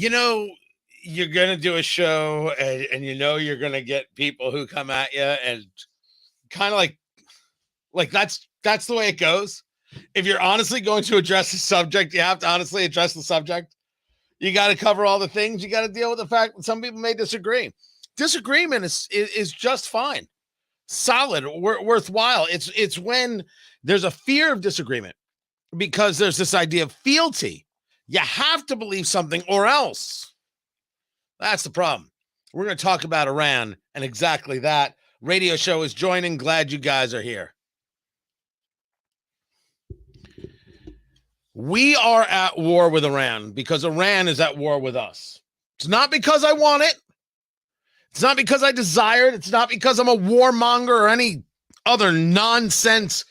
you know, you're going to do a show and you know you're going to get people who come at you and kind of like that's the way it goes. If you're honestly going to address the subject, you have to honestly address the subject. You got to cover all the things. You got to deal with the fact that some people may disagree. Disagreement is just fine, solid, worthwhile. It's when there's a fear of disagreement because there's this idea of fealty. You have to believe something or else. That's the problem. We're going to talk about Iran and exactly that. Radio show is joining. Glad you guys are here. We are at war with Iran because Iran is at war with us. It's not because I want it. It's not because I desire it. It's not because I'm a warmonger or any other nonsense,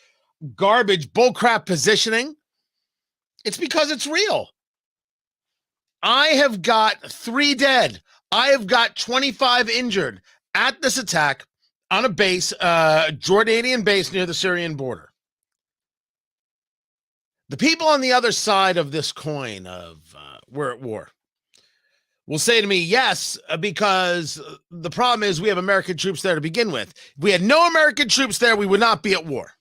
garbage, bullcrap positioning. It's because it's real. I have got 3 dead. I have got 25 injured at this attack on a base, Jordanian base near the Syrian border. The people on the other side of this coin of we're at war will say to me, yes, because the problem is we have American troops there to begin with. If we had no American troops there, we would not be at war.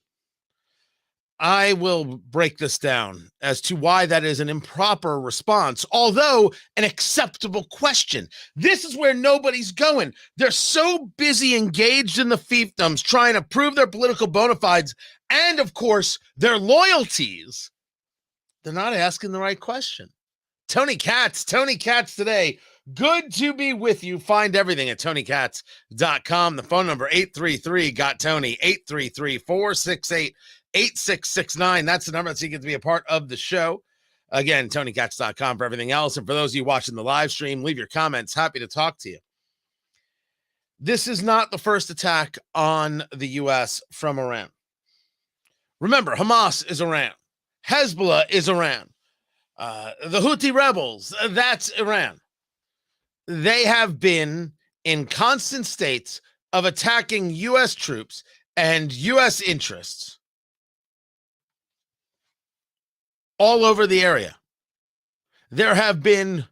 I will break this down as to why that is an improper response, although an acceptable question. This is where nobody's going. They're so busy engaged in the fiefdoms, trying to prove their political bona fides and, of course, their loyalties. They're not asking the right question. Tony Katz today. Good to be with you. Find everything at TonyKatz.com. The phone number, 833-GOT-TONY, 833-468-8669. That's the number so you get to be a part of the show. Again, TonyKatz.com for everything else. And for those of you watching the live stream, leave your comments. Happy to talk to you. This is not the first attack on the U.S. from Iran. Remember, Hamas is Iran. Hezbollah is Iran. The Houthi rebels, that's Iran. They have been in constant states of attacking U.S. troops and U.S. interests all over the area. There have been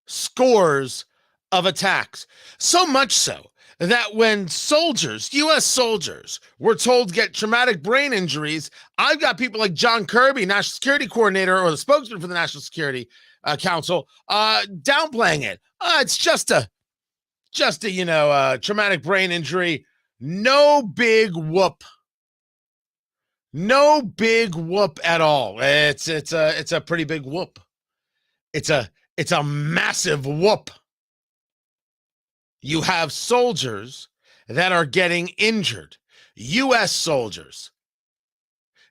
scores of attacks, so much so that when soldiers, U.S. soldiers, were told to get traumatic brain injuries, I've got people like John Kirby, National Security Coordinator, or the spokesman for the National Security Council, downplaying it. It's just a traumatic brain injury. No big whoop. No big whoop at all. It's a pretty big whoop. It's a massive whoop. You have soldiers that are getting injured, U.S. soldiers.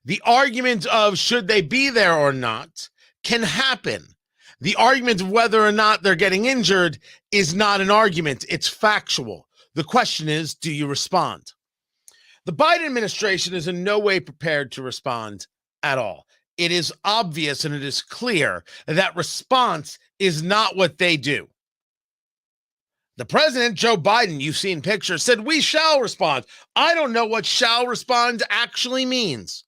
The argument of should they be there or not can happen. The argument of whether or not they're getting injured is not an argument. It's factual. The question is, do you respond? The Biden administration is in no way prepared to respond at all. It is obvious and it is clear that response is not what they do. The president, Joe Biden, you've seen pictures, said, we shall respond. I don't know what shall respond actually means.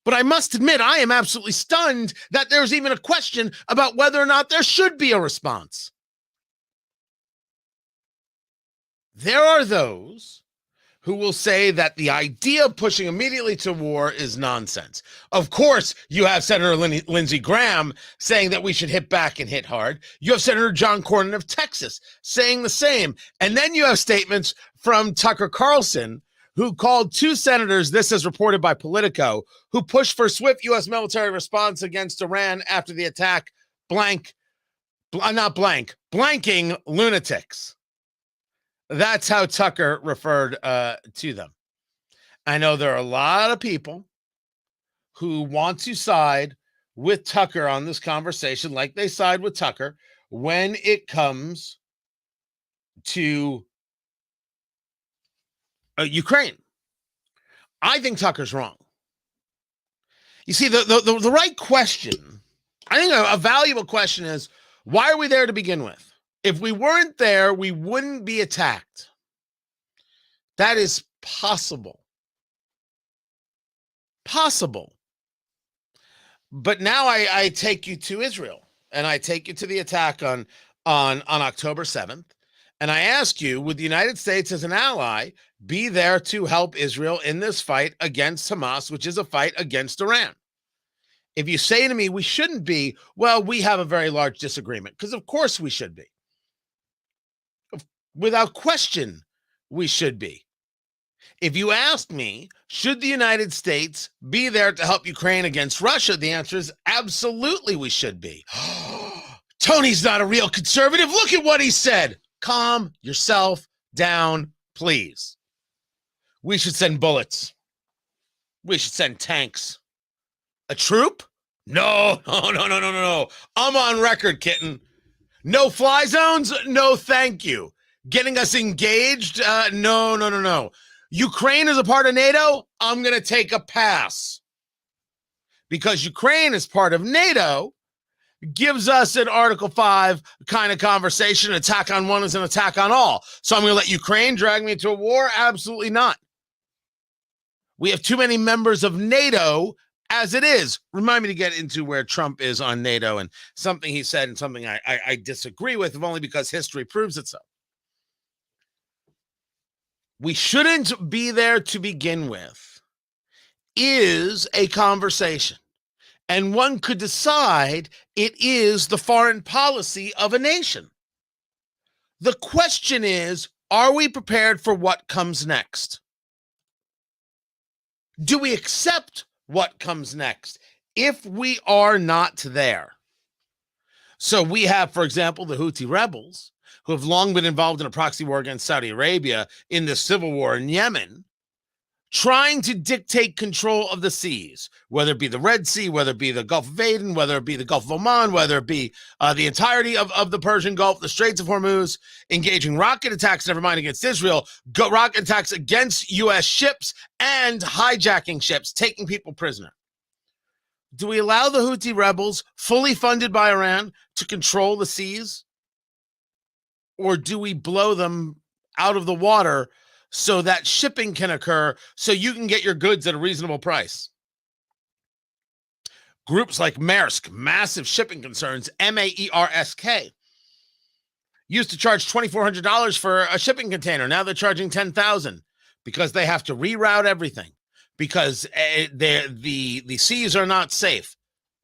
But I must admit, I am absolutely stunned that there's even a question about whether or not there should be a response. There are those who will say that the idea of pushing immediately to war is nonsense. Of course, you have Senator Lindsey Graham saying that we should hit back and hit hard. You have Senator John Cornyn of Texas saying the same. And then you have statements from Tucker Carlson, who called 2 senators, this is reported by Politico, who pushed for swift U.S. military response against Iran after the attack, blanking lunatics. That's how Tucker referred to them. I know there are a lot of people who want to side with Tucker on this conversation, like they side with Tucker when it comes to Ukraine. I think Tucker's wrong. You see, the right question, I think a valuable question is, why are we there to begin with? If we weren't there, we wouldn't be attacked. That is possible. Possible. But now I take you to Israel. and I take you to the attack on October 7th, and I ask you, would the United States as an ally be there to help Israel in this fight against Hamas, which is a fight against Iran? If you say to me, we shouldn't be, well, we have a very large disagreement, because of course we should be. Without question, we should be. If you ask me, should the United States be there to help Ukraine against Russia? The answer is absolutely we should be. Tony's not a real conservative. Look at what he said. Calm yourself down, please. We should send bullets. We should send tanks. A troop? No. I'm on record, kitten. No fly zones? No, thank you. Getting us engaged? No. Ukraine is a part of NATO? I'm going to take a pass. Because Ukraine is part of NATO gives us an Article 5 kind of conversation. An attack on one is an attack on all. So I'm going to let Ukraine drag me into a war? Absolutely not. We have too many members of NATO as it is. Remind me to get into where Trump is on NATO and something he said and something I disagree with, if only because history proves it so. We shouldn't be there to begin with is a conversation. And one could decide it is the foreign policy of a nation. The question is, are we prepared for what comes next? Do we accept what comes next if we are not there? So we have, for example, the Houthi rebels who have long been involved in a proxy war against Saudi Arabia in the civil war in Yemen, trying to dictate control of the seas, whether it be the Red Sea, whether it be the Gulf of Aden, whether it be the Gulf of Oman, whether it be the entirety of the Persian Gulf, the Straits of Hormuz, engaging rocket attacks, never mind against Israel, rocket attacks against U.S. ships and hijacking ships, taking people prisoner. Do we allow the Houthi rebels, fully funded by Iran, to control the seas? Or do we blow them out of the water so that shipping can occur so you can get your goods at a reasonable price? Groups like Maersk, massive shipping concerns, Maersk, used to charge $2,400 for a shipping container. Now they're charging $10,000 because they have to reroute everything because the seas are not safe.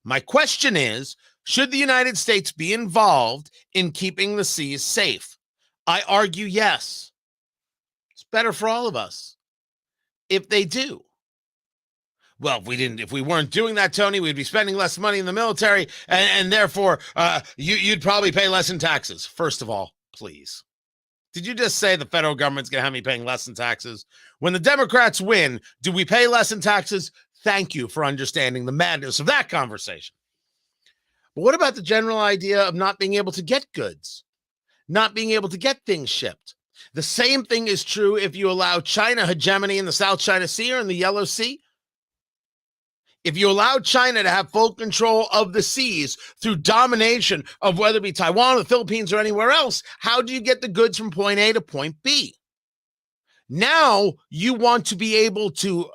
My question is, should the United States be involved in keeping the seas safe? I argue yes. It's better for all of us if they do. Well, if we weren't doing that, Tony, we'd be spending less money in the military, and therefore you'd probably pay less in taxes. First of all, please. Did you just say the federal government's going to have me paying less in taxes? When the Democrats win, do we pay less in taxes? Thank you for understanding the madness of that conversation. But what about the general idea of not being able to get goods, not being able to get things shipped? The same thing is true if you allow China hegemony in the South China Sea or in the Yellow Sea. If you allow China to have full control of the seas through domination of whether it be Taiwan or the Philippines or anywhere else, how do you get the goods from point A to point B? Now you want to be able to,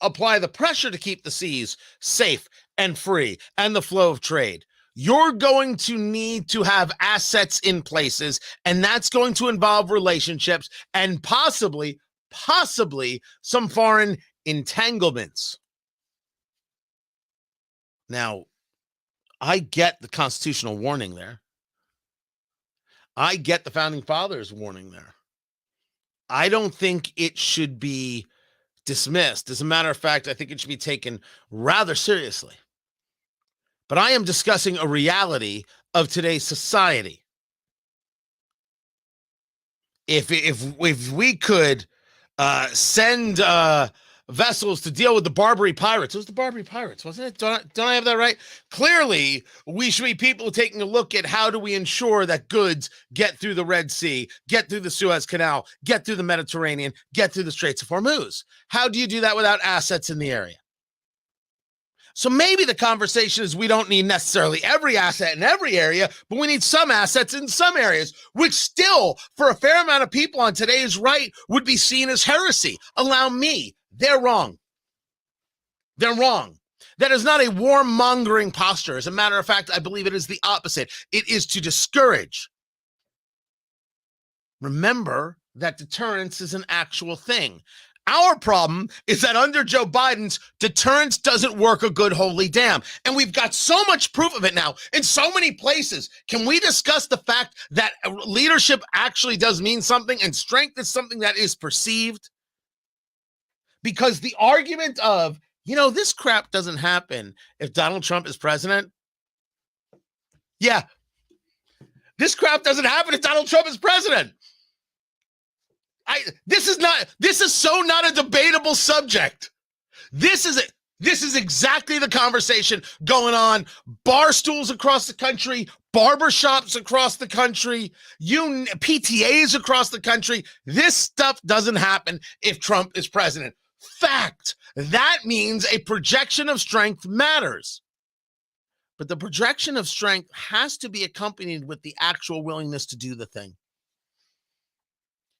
apply the pressure to keep the seas safe and free and the flow of trade. You're going to need to have assets in places, and that's going to involve relationships and possibly some foreign entanglements. Now, I get the constitutional warning there. I get the founding fathers warning there. I don't think it should be dismissed. As a matter of fact, I think it should be taken rather seriously. But I am discussing a reality of today's society. If we could send vessels to deal with the Barbary pirates. It was the Barbary pirates, wasn't it? Don't I have that right? Clearly, we should be people taking a look at how do we ensure that goods get through the Red Sea, get through the Suez Canal, get through the Mediterranean, get through the Straits of Hormuz. How do you do that without assets in the area? So maybe the conversation is we don't need necessarily every asset in every area, but we need some assets in some areas, which still, for a fair amount of people on today's right, would be seen as heresy. Allow me. They're wrong. They're wrong. That is not a warmongering posture. As a matter of fact, I believe it is the opposite. It is to discourage. Remember that deterrence is an actual thing. Our problem is that under Joe Biden's, deterrence doesn't work a good holy damn. And we've got so much proof of it now in so many places. Can we discuss the fact that leadership actually does mean something and strength is something that is perceived? Because the argument of, this crap doesn't happen if Donald Trump is president. Yeah, this crap doesn't happen if Donald Trump is president. This is so not a debatable subject. This is exactly the conversation going on. Bar stools across the country, barbershops across the country, PTAs across the country. This stuff doesn't happen if Trump is president. Fact. That means a projection of strength matters. But the projection of strength has to be accompanied with the actual willingness to do the thing.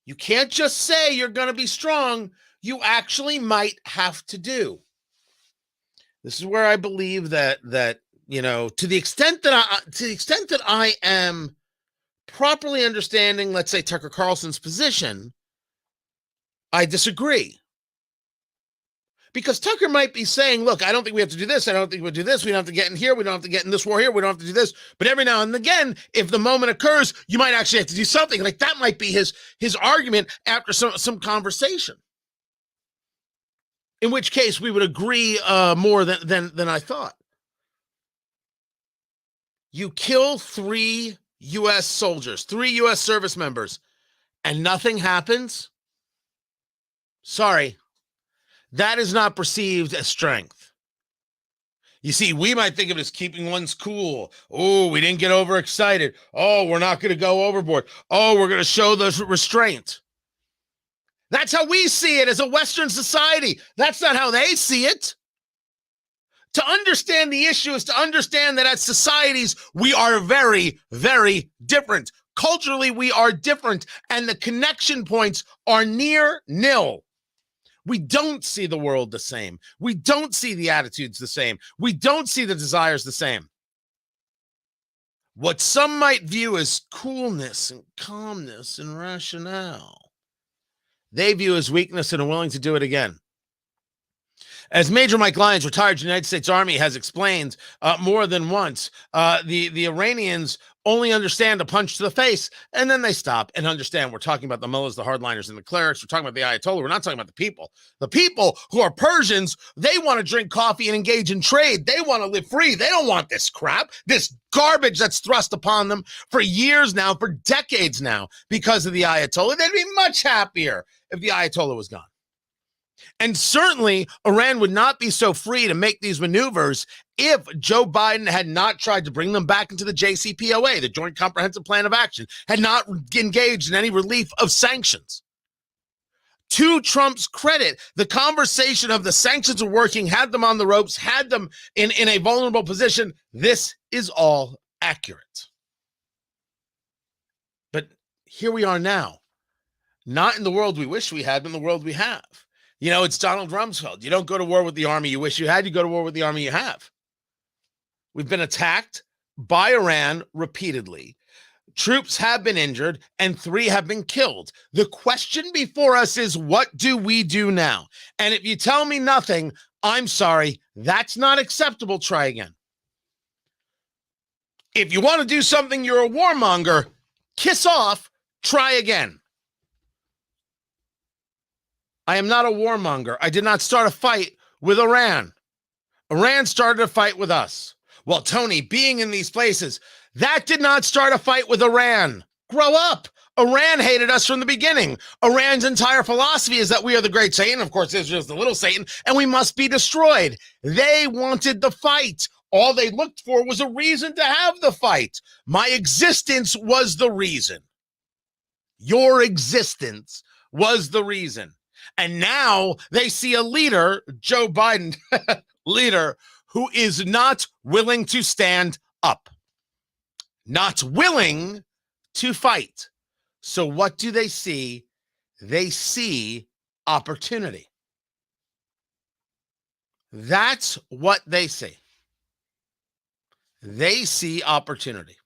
You can't just say you're going to be strong. You actually might have to do. This is where I believe that to the extent that I am properly understanding, let's say, Tucker Carlson's position, I disagree. Because Tucker might be saying, look, I don't think we have to do this. I don't think we'll do this. We don't have to get in here. We don't have to get in this war here. We don't have to do this. But every now and again, if the moment occurs, you might actually have to do something. Like that might be his argument after some conversation. In which case we would agree more than I thought. You kill 3 U.S. soldiers, 3 U.S. service members, and nothing happens? Sorry. That is not perceived as strength. You see, we might think of it as keeping one's cool. Oh, we didn't get overexcited. Oh, we're not going to go overboard. Oh, we're going to show the restraint. That's how we see it as a Western society. That's not how they see it. To understand the issue is to understand that as societies, we are very, very different. Culturally, we are different, and the connection points are near nil. We don't see the world the same. We don't see the attitudes the same. We don't see the desires the same. What some might view as coolness and calmness and rationale, they view as weakness and are willing to do it again. As Major Mike Lyons, retired United States Army, has explained more than once, the Iranians only understand a punch to the face, and then they stop and understand we're talking about the mullahs, the hardliners, and the clerics. We're talking about the Ayatollah. We're not talking about the people. The people who are Persians, they want to drink coffee and engage in trade. They want to live free. They don't want this crap, this garbage that's thrust upon them for years now, for decades now, because of the Ayatollah. They'd be much happier if the Ayatollah was gone. And certainly, Iran would not be so free to make these maneuvers if Joe Biden had not tried to bring them back into the JCPOA, the Joint Comprehensive Plan of Action, had not engaged in any relief of sanctions. To Trump's credit, the conversation of the sanctions are working, had them on the ropes, had them in a vulnerable position. This is all accurate. But here we are now, not in the world we wish we had, but in the world we have. It's Donald Rumsfeld. You don't go to war with the army you wish you had. You go to war with the army you have. We've been attacked by Iran repeatedly. Troops have been injured and 3 have been killed. The question before us is, what do we do now? And if you tell me nothing, I'm sorry, that's not acceptable. Try again. If you want to do something, you're a warmonger. Kiss off. Try again. I am not a warmonger. I did not start a fight with Iran. Iran started a fight with us. Well, Tony, being in these places, that did not start a fight with Iran. Grow up. Iran hated us from the beginning. Iran's entire philosophy is that we are the great Satan. Of course, Israel's the little Satan, and we must be destroyed. They wanted the fight. All they looked for was a reason to have the fight. My existence was the reason. Your existence was the reason. And now they see a leader, Joe Biden, leader, who is not willing to stand up, not willing to fight. So what do they see? They see opportunity. That's what they see. They see opportunity.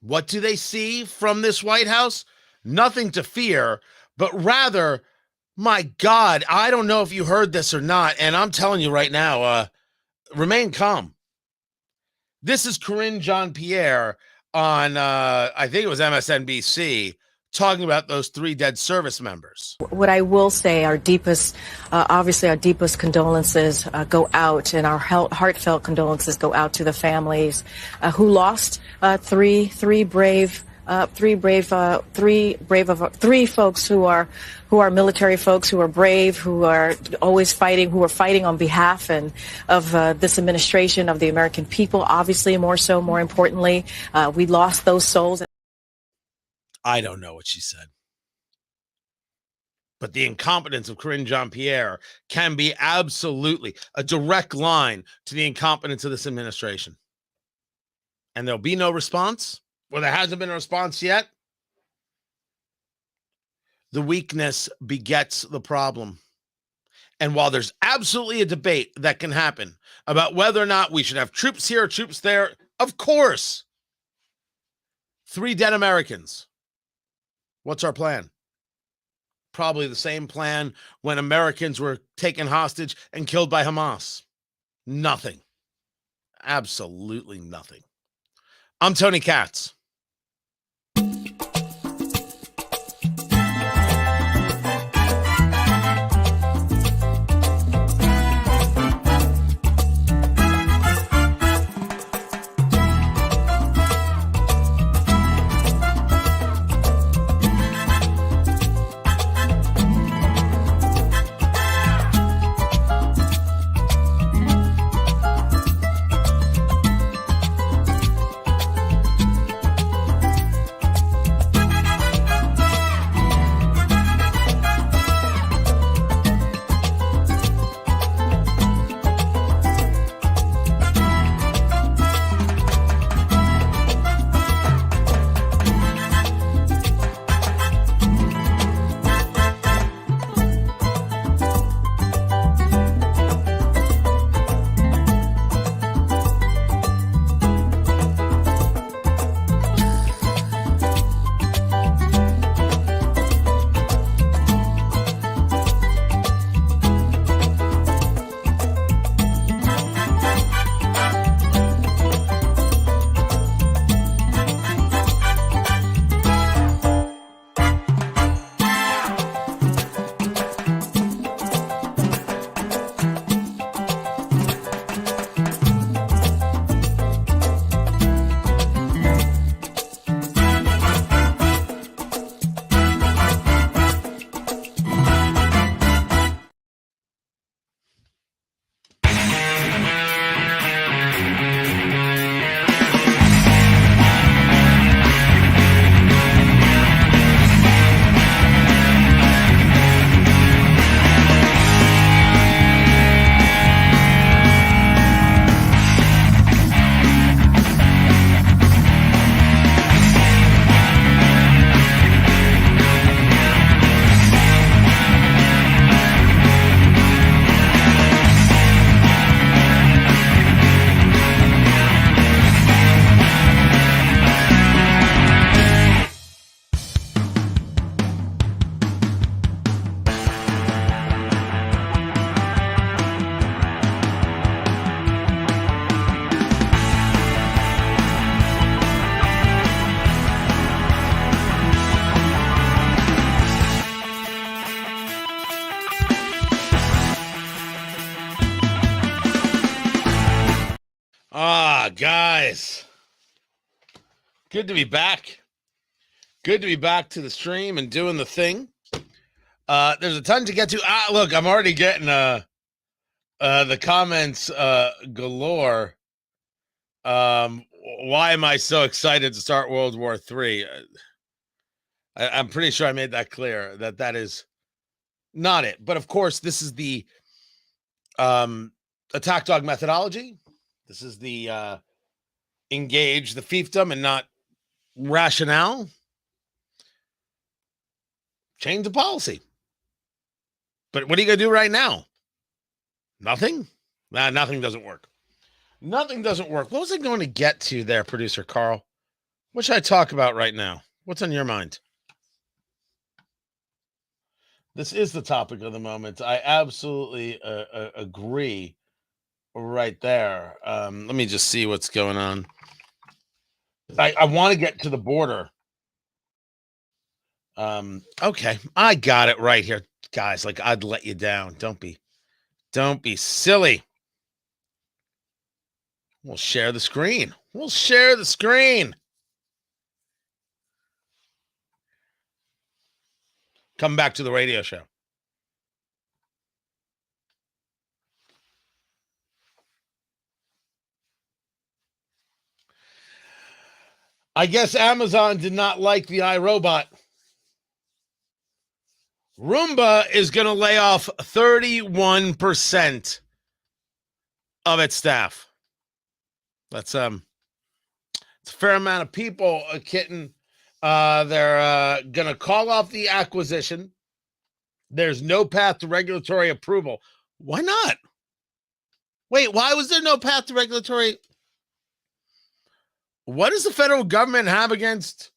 What do they see from this White House? Nothing to fear, but rather, my God, I don't know if you heard this or not, and I'm telling you right now, remain calm. This is Corinne Jean-Pierre on, I think it was MSNBC, talking about those 3 dead service members. What I will say, obviously our deepest condolences go out, and our heartfelt condolences go out to the families who lost three folks who are military folks, who are brave, who are always fighting, who are fighting on behalf of this administration, of the American people. Obviously, more importantly, we lost those souls. I don't know what she said. But the incompetence of Corinne Jean-Pierre can be absolutely a direct line to the incompetence of this administration. And there'll be no response. Well, there hasn't been a response yet. The weakness begets the problem. And while there's absolutely a debate that can happen about whether or not we should have troops here or troops there, of course, 3 dead Americans. What's our plan? Probably the same plan when Americans were taken hostage and killed by Hamas. Nothing. Absolutely nothing. I'm Tony Katz. Guys, good to be back. Good to be back to the stream and doing the thing. There's a ton to get to. Look, I'm already getting the comments galore. Why am I so excited to start World War III? I'm pretty sure I made that clear that is not it. But of course, this is the attack dog methodology. This is the engage the fiefdom and not rationale. Change the policy. But what are you going to do right now? Nothing? Nah, nothing doesn't work. Nothing doesn't work. What was I going to get to there, producer Carl? What should I talk about right now? What's on your mind? This is the topic of the moment. I absolutely agree right there. Let me just see what's going on. I want to get to the border. Okay, I got it right here, guys. Like, I'd let you down. Don't be silly. We'll share the screen. Come back to the radio show. I guess Amazon did not like the iRobot. Roomba is going to lay off 31% of its staff. That's it's a fair amount of people, Kitten. They're going to call off the acquisition. There's no path to regulatory approval. Why not? Wait, why was there no path to regulatory? What does the federal government have against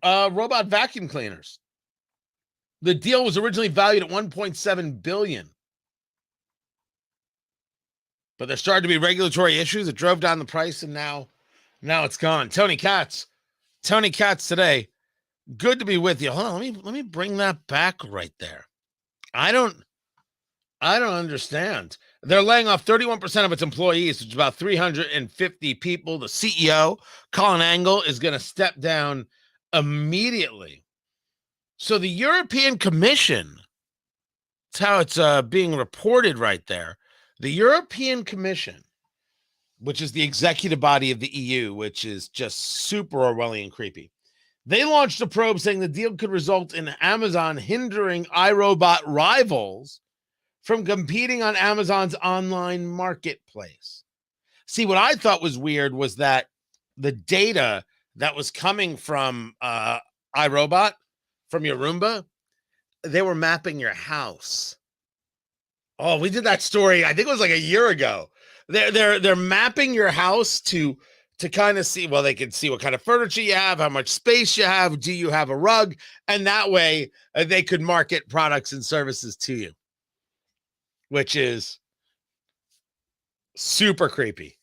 robot vacuum cleaners? The deal was originally valued at $1.7 billion. But there started to be regulatory issues that drove down the price, and now it's gone. Tony Katz today. Good to be with you. Hold on, let me bring that back right there. I don't understand. They're laying off 31% of its employees, which is about 350 people. The CEO, Colin Angle, is going to step down immediately. So the European Commission, that's how it's being reported right there. The European Commission, which is the executive body of the EU, which is just super Orwellian creepy. They launched a probe saying the deal could result in Amazon hindering iRobot rivals from competing on Amazon's online marketplace. See, what I thought was weird was that the data that was coming from iRobot, from your Roomba, they were mapping your house. Oh, we did that story, I think it was like a year ago. They're mapping your house to kind of see, well, they can see what kind of furniture you have, how much space you have, do you have a rug? And that way they could market products and services to you, which is super creepy.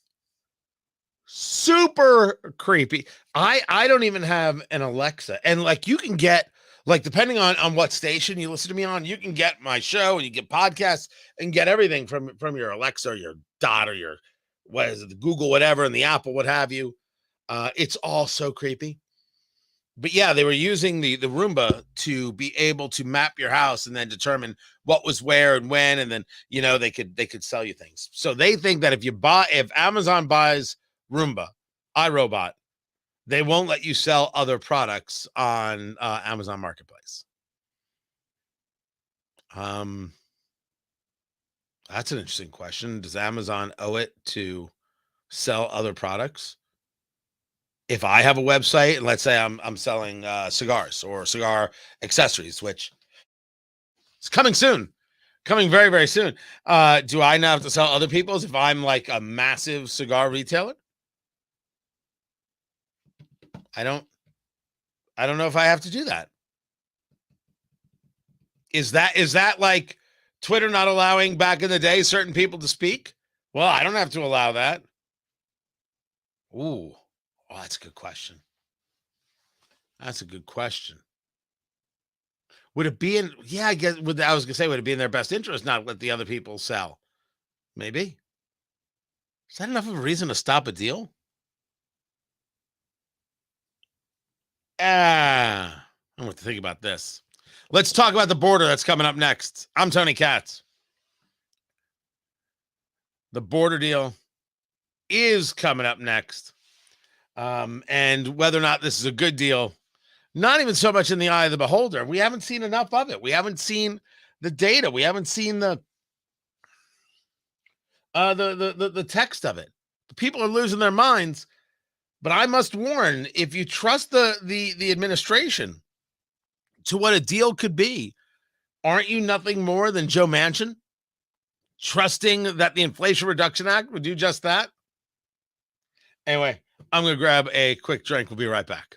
Super creepy. I don't even have an Alexa. And like, you can get, like, depending on what station you listen to me on, you can get my show and you get podcasts and get everything from your Alexa or your Dot or your, what is it, the Google, whatever, and the Apple, what have you. It's all so creepy. But yeah, they were using the Roomba to be able to map your house and then determine what was where and when, and then, you know, they could sell you things. So they think that if Amazon buys Roomba, iRobot, they won't let you sell other products on Amazon Marketplace. That's an interesting question. Does Amazon owe it to sell other products? If I have a website, and let's say I'm selling cigars or cigar accessories, which is coming soon, coming very, very soon. Do I now have to sell other people's if I'm like a massive cigar retailer? I don't know if I have to do that. Is that like Twitter not allowing back in the day certain people to speak? Well, I don't have to allow that. Ooh. Oh, that's a good question. Would it be in, yeah, I guess, I was going to say, would it be in their best interest not let the other people sell? Maybe. Is that enough of a reason to stop a deal? I'm going to think about this. Let's talk about the border that's coming up next. I'm Tony Katz. The border deal is coming up next. And whether or not this is a good deal, not even so much in the eye of the beholder. We haven't seen enough of it. We haven't seen the data. We haven't seen the text of it. People are losing their minds. But I must warn, if you trust the administration to what a deal could be, Aren't you nothing more than Joe Manchin? Trusting that the Inflation Reduction Act would do just that? Anyway, I'm going to grab a quick drink. We'll be right back.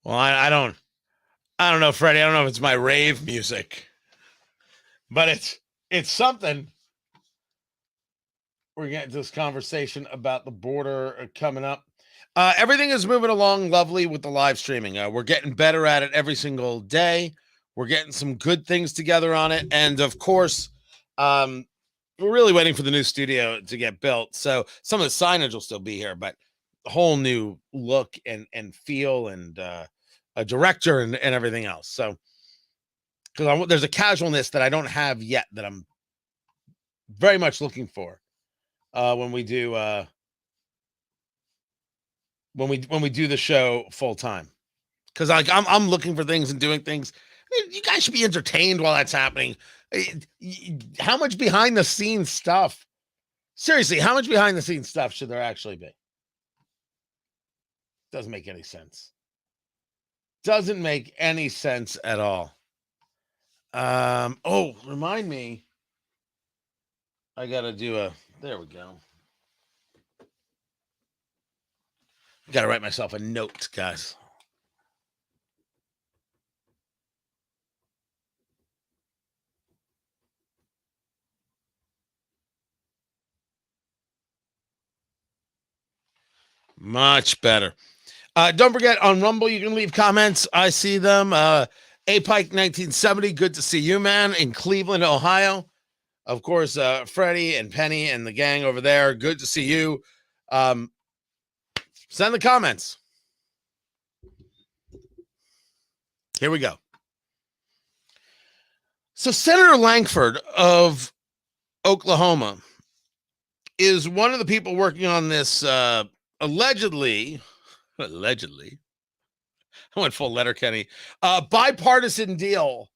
Well, I don't know, Freddie. I don't know if it's my rave music, but it's something. We're getting to this conversation about the border coming up. Everything is moving along lovely with the live streaming. We're getting better at it every single day. We're getting some good things together on it, and of course, we're really waiting for the new studio to get built. So some of the signage will still be here, but a whole new look and feel and a director and everything else. So because there's a casualness that I don't have yet that I'm very much looking for when we do when we do the show full time. Because I'm looking for things and doing things. You guys should be entertained while that's happening. How much behind the scenes stuff? Seriously, how much behind the scenes stuff should there actually be? Doesn't make any sense. Doesn't make any sense at all. Oh, remind me. I gotta do there we go. Gotta write myself a note, guys. Much better. Don't forget, on Rumble, you can leave comments. I see them. A Pike 1970, good to see you, man, in Cleveland, Ohio. Of course, Freddie and Penny and the gang over there, good to see you. Send the comments. Here we go. So Senator Lankford of Oklahoma is one of the people working on this allegedly, I went full letter Kenny, bipartisan deal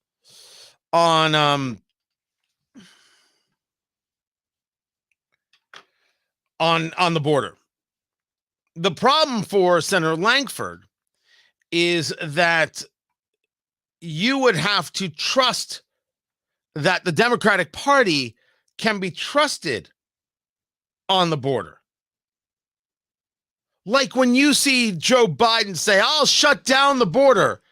on the border. The problem for Senator Lankford is that you would have to trust that the Democratic Party can be trusted on the border. Like when you see Joe Biden say, I'll shut down the border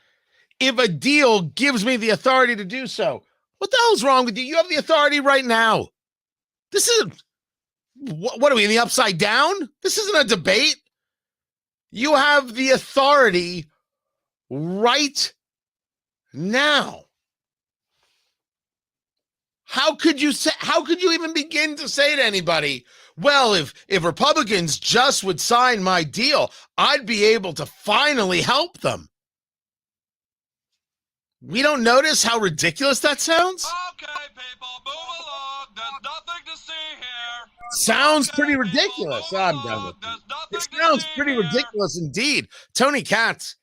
if a deal gives me the authority to do so. What the hell's wrong with you? You have the authority right now. This isn't, what are we in the upside down? This isn't a debate. You have the authority right now. How could you even begin to say to anybody, well, if Republicans just would sign my deal, I'd be able to finally help them? We don't notice how ridiculous that sounds? Okay, people, move along. There's nothing to see here. Sounds Okay, pretty people, ridiculous. move I'm along. done with it. There's nothing It to sounds see pretty here. ridiculous indeed. Tony Katz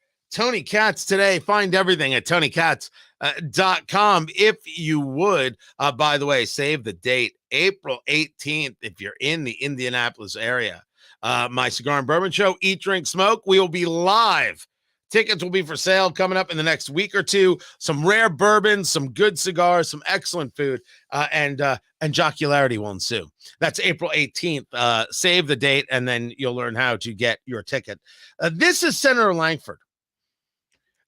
today. Find everything at tonykatz.com if you would. By the way, save the date, April 18th, if you're in the Indianapolis area. My Cigar and Bourbon Show, Eat, Drink, Smoke. We will be live. Tickets will be for sale coming up in the next week or two. Some rare bourbons, some good cigars, some excellent food, and jocularity will ensue. That's April 18th. Save the date, and then you'll learn how to get your ticket. This is Senator Langford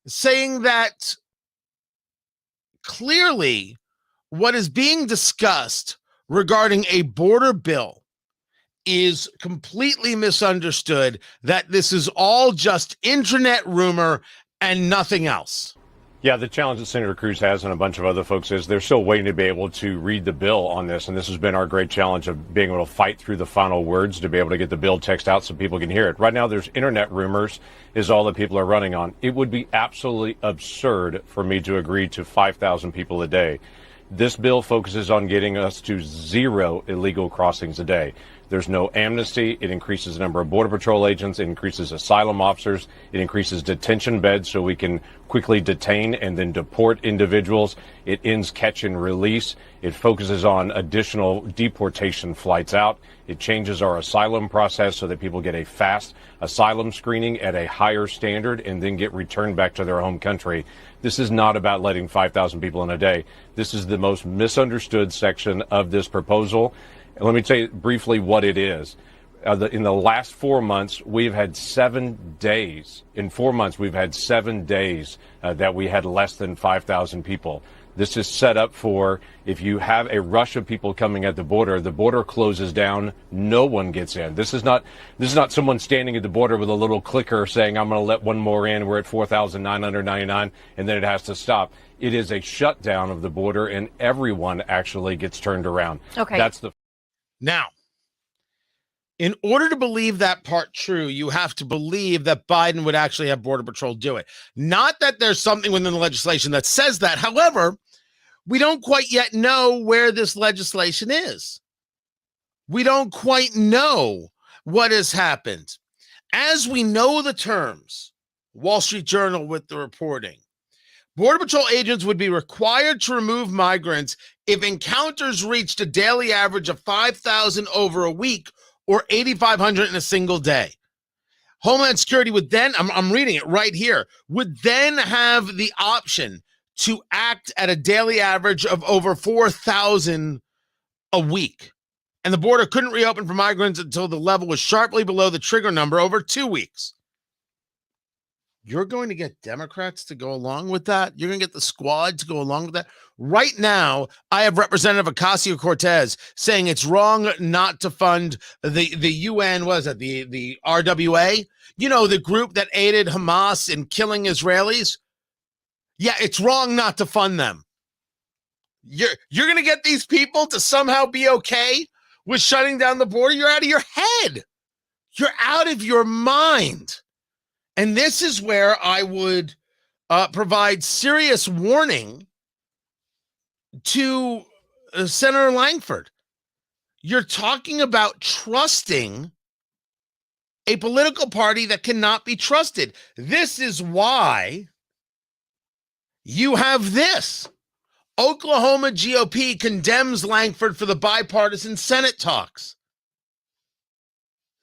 saying that clearly what is being discussed regarding a border bill is completely misunderstood, that this is all just internet rumor and nothing else. Yeah, the challenge that Senator Cruz has and a bunch of other folks is they're still waiting to be able to read the bill on this. And this has been our great challenge of being able to fight through the final words to be able to get the bill text out so people can hear it. Right now, there's internet rumors is all that people are running on. It would be absolutely absurd for me to agree to 5,000 people a day. This bill focuses on getting us to 0 illegal crossings a day. There's no amnesty. It increases the number of Border Patrol agents. It increases asylum officers. It increases detention beds so we can quickly detain and then deport individuals. It ends catch and release. It focuses on additional deportation flights out. It changes our asylum process so that people get a fast asylum screening at a higher standard and then get returned back to their home country. This is not about letting 5,000 people in a day. This is the most misunderstood section of this proposal. And let me tell you briefly what it is. In the last 4 months, we've had 7 days. In 4 months, we've had 7 days that we had less than 5,000 people. This is set up for if you have a rush of people coming at the border closes down, no one gets in. This is not someone standing at the border with a little clicker saying, I'm going to let one more in. We're at 4,999, and then it has to stop. It is a shutdown of the border, and everyone actually gets turned around. Okay. That's the. Now, in order to believe that part true, you have to believe that Biden would actually have Border Patrol do it. Not that there's something within the legislation that says that. However, we don't quite yet know where this legislation is. We don't quite know what has happened. As we know the terms, Wall Street Journal with the reporting, Border Patrol agents would be required to remove migrants if encounters reached a daily average of 5,000 over a week or 8,500 in a single day. Homeland Security would then, I'm reading it right here, would then have the option to act at a daily average of over 4,000 a week. And the border couldn't reopen for migrants until the level was sharply below the trigger number over 2 weeks. You're going to get Democrats to go along with that? You're going to get the squad to go along with that? Right now, I have Representative Ocasio-Cortez saying it's wrong not to fund the UN, what is it, the RWA? You know, the group that aided Hamas in killing Israelis? Yeah, it's wrong not to fund them. You're going to get these people to somehow be okay with shutting down the border? You're out of your head. You're out of your mind. And this is where I would provide serious warning to Senator Langford. You're talking about trusting a political party that cannot be trusted. This is why you have this. Oklahoma GOP condemns Langford for the bipartisan Senate talks.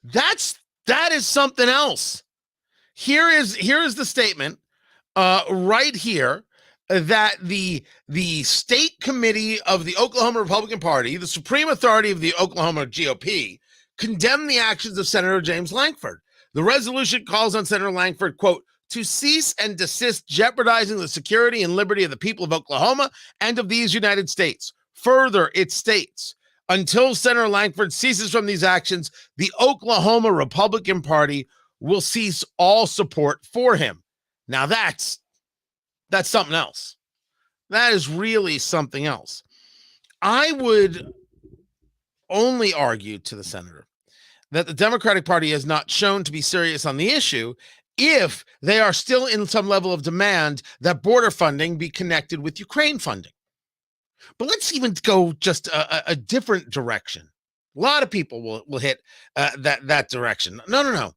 That is something else. Here is the statement right here that the state committee of the Oklahoma Republican Party, the supreme authority of the Oklahoma GOP, condemned the actions of Senator James Langford. The resolution calls on Senator Langford, quote, to cease and desist jeopardizing the security and liberty of the people of Oklahoma and of these United States. Further, it states, until Senator Langford ceases from these actions, the Oklahoma Republican Party will cease all support for him. Now that's something else. That is really something else. I would only argue to the senator that the Democratic Party has not shown to be serious on the issue if they are still in some level of demand that border funding be connected with Ukraine funding. But let's even go just a different direction. A lot of people will hit that direction. No.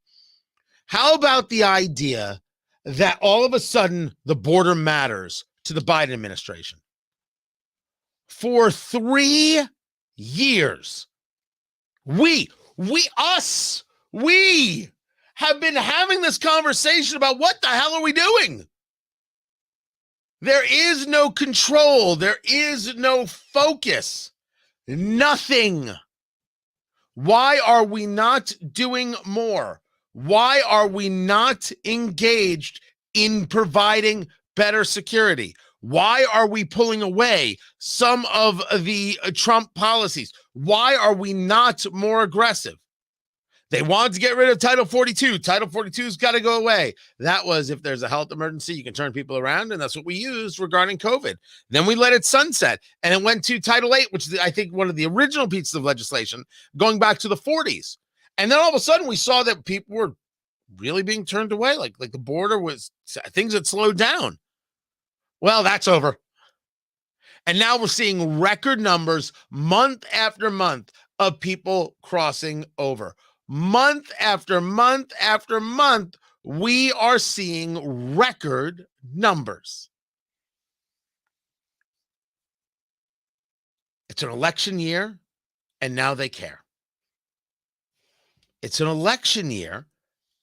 How about the idea that all of a sudden the border matters to the Biden administration? For 3 years, we have been having this conversation about what the hell are we doing? There is no control. There is no focus. Nothing. Why are we not doing more? Why are we not engaged in providing better security? Why are we pulling away some of the Trump policies? Why are we not more aggressive? They wanted to get rid of Title 42. Title 42's got to go away. That was if there's a health emergency, you can turn people around, and that's what we used regarding COVID. Then we let it sunset, and it went to Title 8, which is, I think, one of the original pieces of legislation going back to the 40s. And then all of a sudden, we saw that people were really being turned away, like the border was, things had slowed down. Well, that's over. And now we're seeing record numbers month after month of people crossing over. Month after month after month, we are seeing record numbers. It's an election year, and now they care. It's an election year,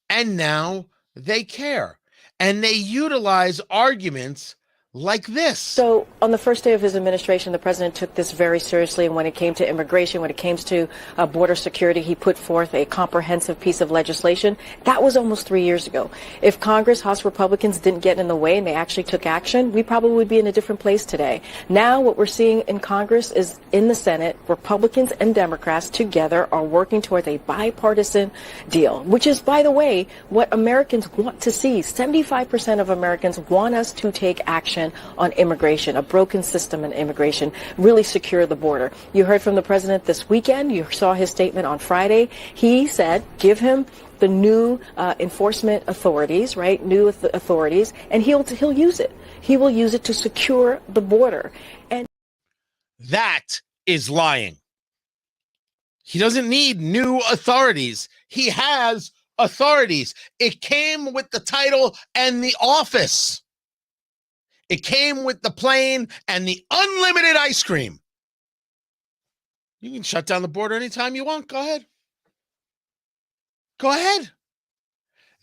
and now they care. And they utilize arguments like this. So on the first day of his administration, the president took this very seriously. And when it came to immigration, when it came to border security, he put forth a comprehensive piece of legislation. That was almost 3 years ago. If Congress, House Republicans didn't get in the way and they actually took action, we probably would be in a different place today. Now what we're seeing in Congress is in the Senate, Republicans and Democrats together are working towards a bipartisan deal, which is, by the way, what Americans want to see. 75% of Americans want us to take action on immigration, a broken system in immigration, really secure the border. You heard from the president this weekend. You saw his statement on Friday. He said, give him the new enforcement authorities, right? New authorities, and he'll use it. He will use it to secure the border. And that is lying. He doesn't need new authorities. He has authorities. It came with the title and the office. It came with the plane and the unlimited ice cream. You can shut down the border anytime you want. Go ahead. Go ahead.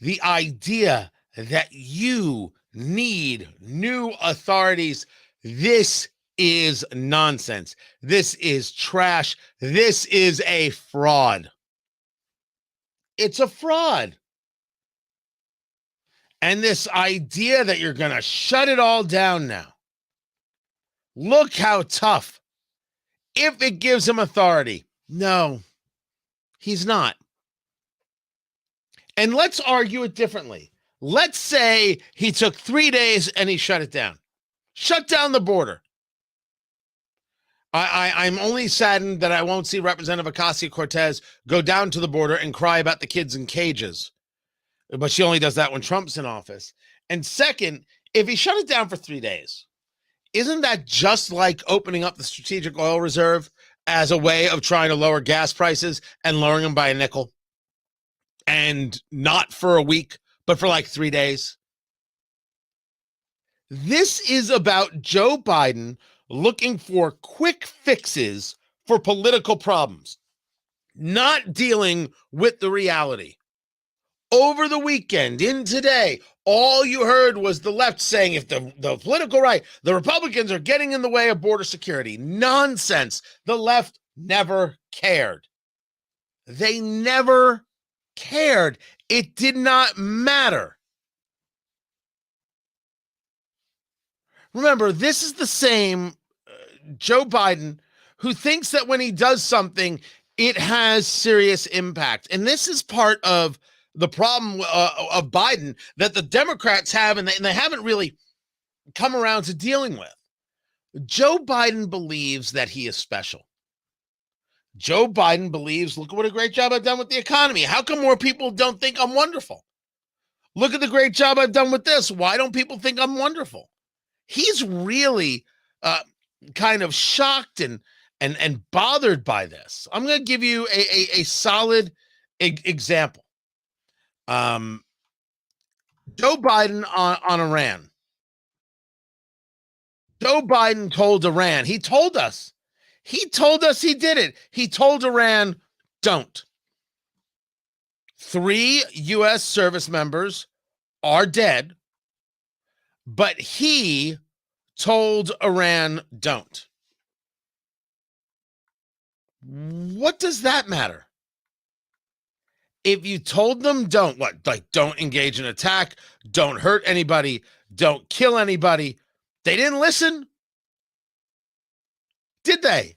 The idea that you need new authorities, this is nonsense. This is trash. This is a fraud. It's a fraud. And this idea that you're going to shut it all down now. Look how tough. If it gives him authority. No, he's not. And let's argue it differently. Let's say he took 3 days and he shut it down. Shut down the border. I'm only saddened that I won't see Representative Ocasio-Cortez go down to the border and cry about the kids in cages. But she only does that when Trump's in office. And second, if he shut it down for 3 days, isn't that just like opening up the strategic oil reserve as a way of trying to lower gas prices and lowering them by a nickel? And not for a week, but for like 3 days? This is about Joe Biden looking for quick fixes for political problems, not dealing with the reality. Over the weekend, in today, all you heard was the left saying if the political right, the Republicans are getting in the way of border security. Nonsense. The left never cared. They never cared. It did not matter. Remember, this is the same Joe Biden who thinks that when he does something, it has serious impact. And this is part of the problem of Biden that the Democrats have, and they haven't really come around to dealing with. Joe Biden believes that he is special. Joe Biden believes, look at what a great job I've done with the economy. How come more people don't think I'm wonderful? Look at the great job I've done with this. Why don't people think I'm wonderful? He's really kind of shocked and bothered by this. I'm going to give you a solid example. Joe Biden on Iran. Joe Biden told Iran, he told us he did it. He told Iran, don't. 3 U.S. service members are dead, but he told Iran, don't. What does that matter? If you told them don't, what? Like, don't engage in attack, don't hurt anybody, don't kill anybody. They didn't listen, did they?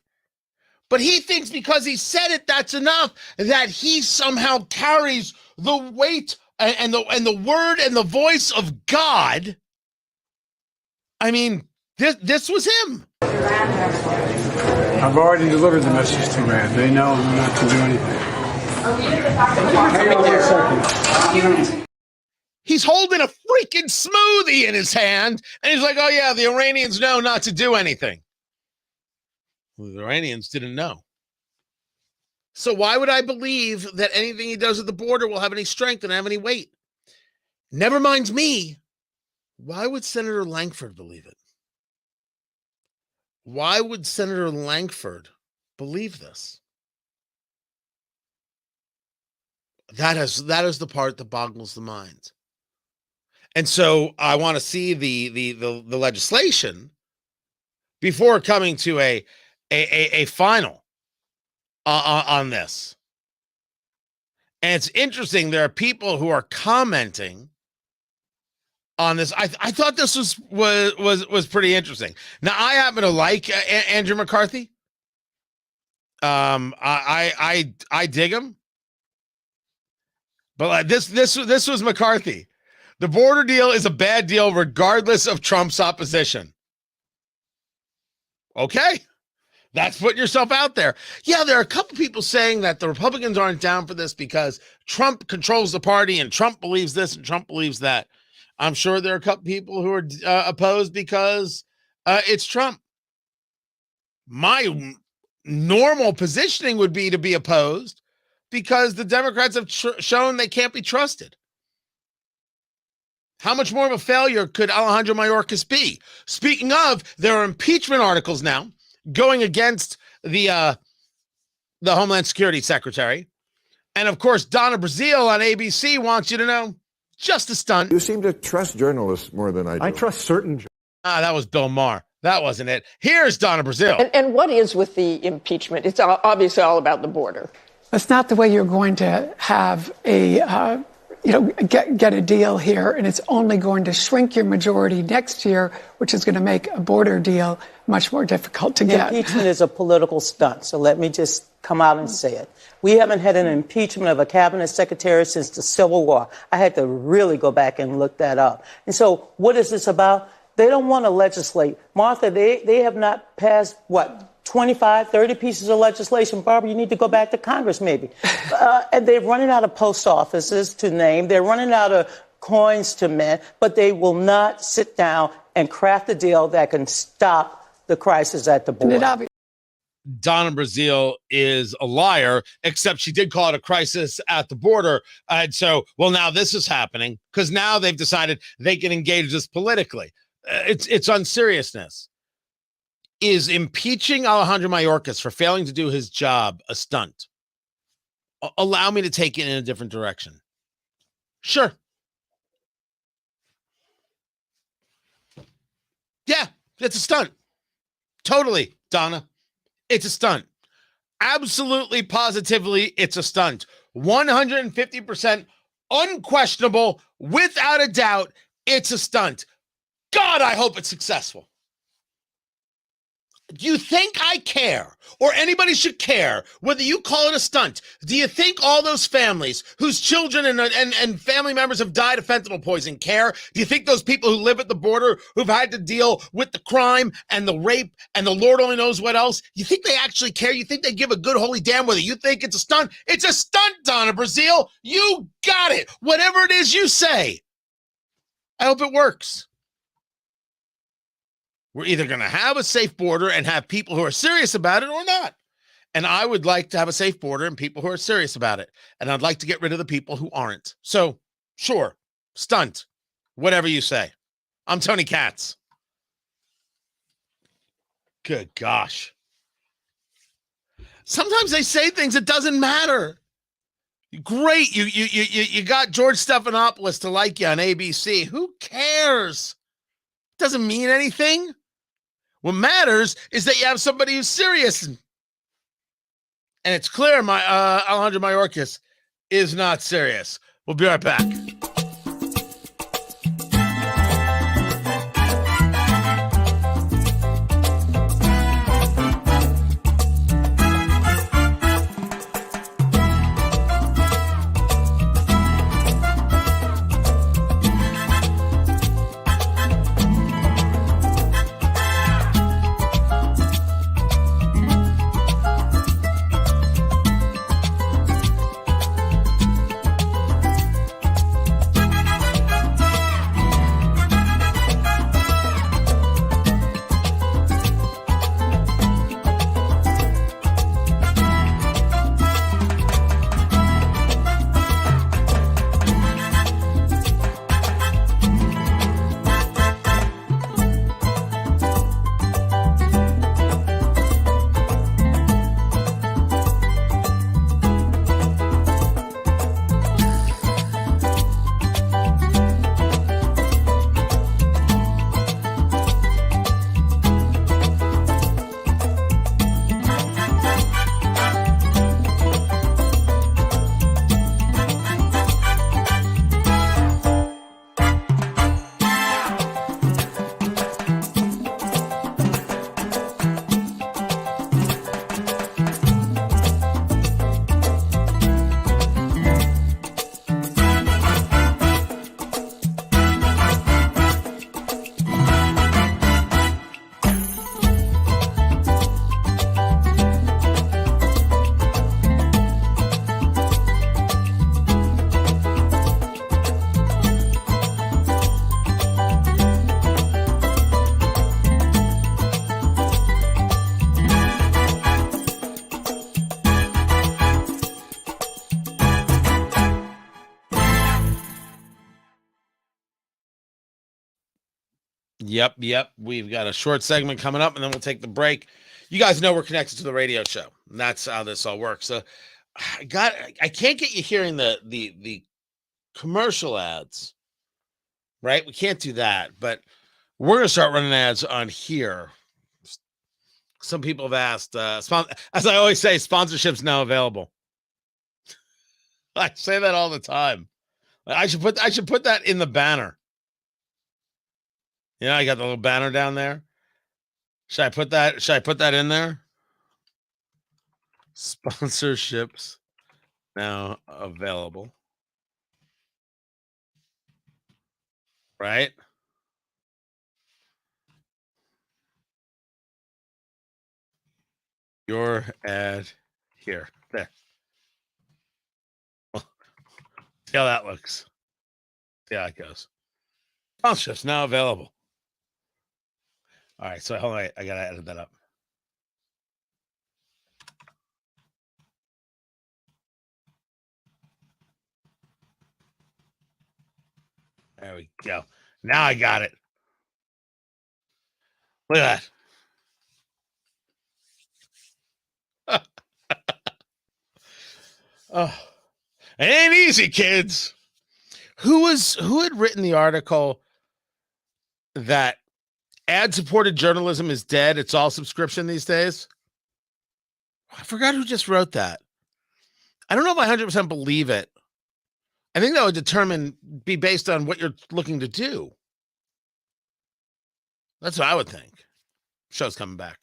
But he thinks because he said it, that's enough, that he somehow carries the weight and the word and the voice of God. I mean, this was him. I've already delivered the message to Iran. They know not to do anything. He's holding a freaking smoothie in his hand, and he's like, oh, yeah, the Iranians know not to do anything. Well, the Iranians didn't know. So why would I believe that anything he does at the border will have any strength and have any weight? Never mind me. Why would Senator Langford believe it? Why would Senator Langford believe this? That is the part that boggles the mind. And so I want to see the legislation before coming to a final on this. And it's interesting. There are people who are commenting on this. I thought this was pretty interesting. Now, I happen to like Andrew McCarthy. I dig him. But this was McCarthy. The border deal is a bad deal regardless of Trump's opposition. Okay. That's putting yourself out there. Yeah, there are a couple people saying that the Republicans aren't down for this because Trump controls the party and Trump believes this and Trump believes that. I'm sure there are a couple people who are opposed because it's Trump. My normal positioning would be to be opposed because the Democrats have shown they can't be trusted. How much more of a failure could Alejandro Mayorkas be? Speaking of, there are impeachment articles now going against the Homeland Security Secretary. And of course, Donna Brazile on ABC wants you to know, just a stunt. You seem to trust journalists more than I do. I trust certain. That was Bill Maher. That wasn't it. Here's Donna Brazile. And what is with the impeachment? It's obviously all about the border. That's not the way you're going to have a, get a deal here, and it's only going to shrink your majority next year, which is going to make a border deal much more difficult to get. Impeachment is a political stunt, so let me just come out and say it. We haven't had an impeachment of a cabinet secretary since the Civil War. I had to really go back and look that up. And so what is this about? They don't want to legislate. Martha, they have not passed, 25, 30 pieces of legislation. Barbara, you need to go back to Congress maybe. And they're running out of post offices to name. They're running out of coins to mint, but they will not sit down and craft a deal that can stop the crisis at the border. Donna Brazile is a liar, except she did call it a crisis at the border. And so, well, now this is happening because now they've decided they can engage this politically. It's unseriousness. Is impeaching Alejandro Mayorkas for failing to do his job a stunt? Allow me to take it in a different direction. Sure. Yeah, it's a stunt. Totally, Donna. It's a stunt. Absolutely, positively, it's a stunt. 150% unquestionable, without a doubt, it's a stunt. God, I hope it's successful. Do you think I care, or anybody should care, whether you call it a stunt? Do you think all those families whose children and family members have died of fentanyl poison care? Do you think those people who live at the border who've had to deal with the crime and the rape and the Lord only knows what else? You think they actually care? You think they give a good holy damn whether you think it's a stunt? It's a stunt, Donna Brazile. You got it. Whatever it is you say. I hope it works. We're either going to have a safe border and have people who are serious about it or not. And I would like to have a safe border and people who are serious about it. And I'd like to get rid of the people who aren't. So, sure, stunt, whatever you say. I'm Tony Katz. Good gosh. Sometimes they say things that doesn't matter. Great, you got George Stephanopoulos to like you on ABC. Who cares? Doesn't mean anything. What matters is that you have somebody who's serious. And it's clear Alejandro Mayorkas is not serious. We'll be right back. Yep. We've got a short segment coming up, and then we'll take the break. You guys know we're connected to the radio show. And that's how this all works. So I can't get you hearing the commercial ads, right? We can't do that, but we're going to start running ads on here. Some people have asked, as I always say, sponsorship's now available. I say that all the time. I should put that in the banner. You know, I got the little banner down there. Should I put that in there? Sponsorships now available. Right? Your ad here. There. See how that looks. See how it goes. Sponsorships now available. All right, so hold on, I gotta edit that up. There we go. Now I got it. Look at that. Oh, it ain't easy, kids. Who had written the article that ad-supported journalism is dead? It's all subscription these days. I forgot who just wrote that. I don't know if I 100% believe it. I think that would be based on what you're looking to do. That's what I would think. Show's coming back.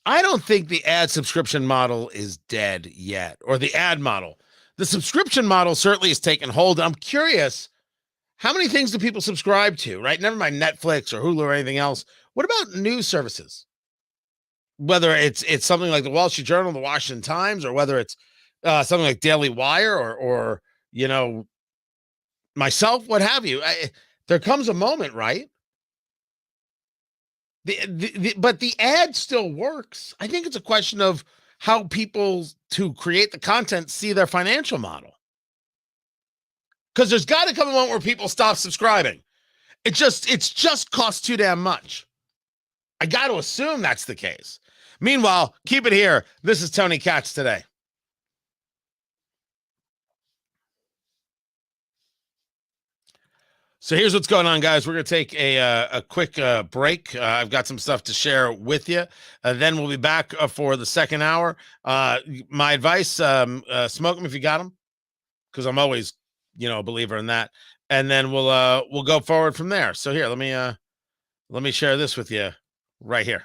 I don't think the ad subscription model is dead yet, or the ad model. The subscription model certainly has taken hold. I'm curious, how many things do people subscribe to, right? Never mind Netflix or Hulu or anything else. What about news services? Whether it's something like the Wall Street Journal, the Washington Times, or whether it's something like Daily Wire or you know, myself, what have you. There comes a moment, right? But the ad still works. I think it's a question of how people to create the content see their financial model. Because there's got to come a moment where people stop subscribing. It's just costs too damn much. I got to assume that's the case. Meanwhile, keep it here. This is Tony Katz today. So here's what's going on, guys. We're going to take a quick break. I've got some stuff to share with you. Then we'll be back for the second hour. My advice, smoke them if you got them, because I'm always, a believer in that. And then we'll go forward from there. So here, let me share this with you right here.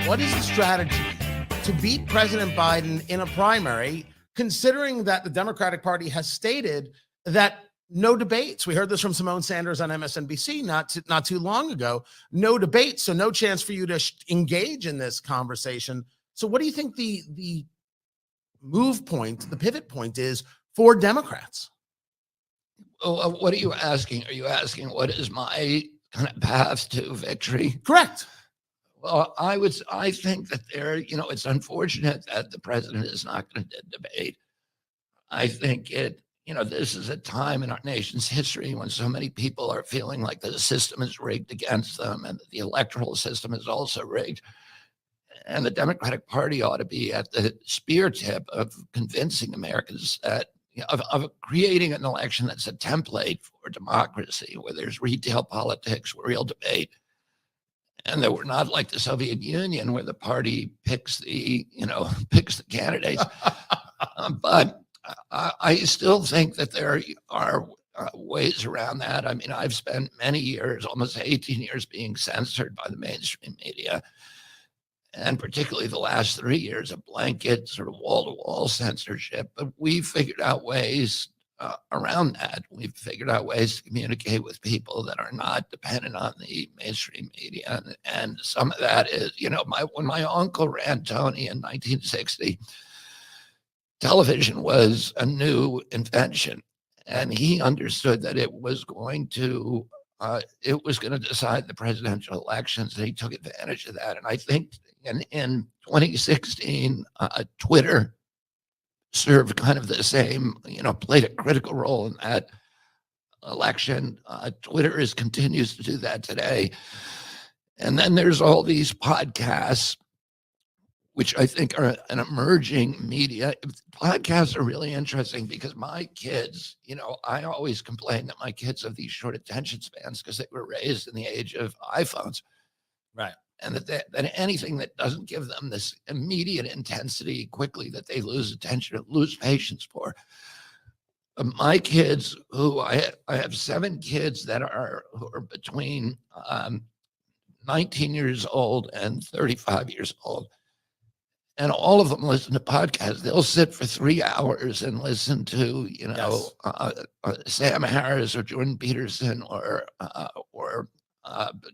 What is the strategy to beat President Biden in a primary, considering that the Democratic Party has stated that no debates? We heard this from Simone Sanders on MSNBC not too long ago. No debates, so no chance for you to engage in this conversation. So what do you think the move point, the pivot point is for Democrats? Well, what are you asking? Are you asking what is my kind of path to victory? Correct. Well, I think that it's unfortunate that the president is not going to debate. I think this is a time in our nation's history when so many people are feeling like the system is rigged against them and the electoral system is also rigged. And the Democratic Party ought to be at the spear tip of convincing Americans that, of creating an election that's a template for democracy, where there's retail politics, real debate. And that we're not like the Soviet Union, where the party picks the candidates. But I still think that there are ways around that. I mean, I've spent many years, almost 18 years, being censored by the mainstream media, and particularly the last 3 years of blanket sort of wall-to-wall censorship. But we figured out ways around that. We've figured out ways to communicate with people that are not dependent on the mainstream media. And some of that is, when my uncle ran Tony in 1960, television was a new invention. And he understood that it was going to decide the presidential elections, and he took advantage of that. And I think in 2016, Twitter served kind of the same, played a critical role in that election. Twitter continues to do that today. And then there's all these podcasts, which I think are an emerging media. Podcasts are really interesting because my kids, I always complain that my kids have these short attention spans because they were raised in the age of iPhones. Right. And that anything that doesn't give them this immediate intensity quickly, that they lose attention, lose patience for. My kids, who I have 7 kids who are between 19 years old and 35 years old. And all of them listen to podcasts. They'll sit for 3 hours and listen to, Sam Harris or Jordan Peterson or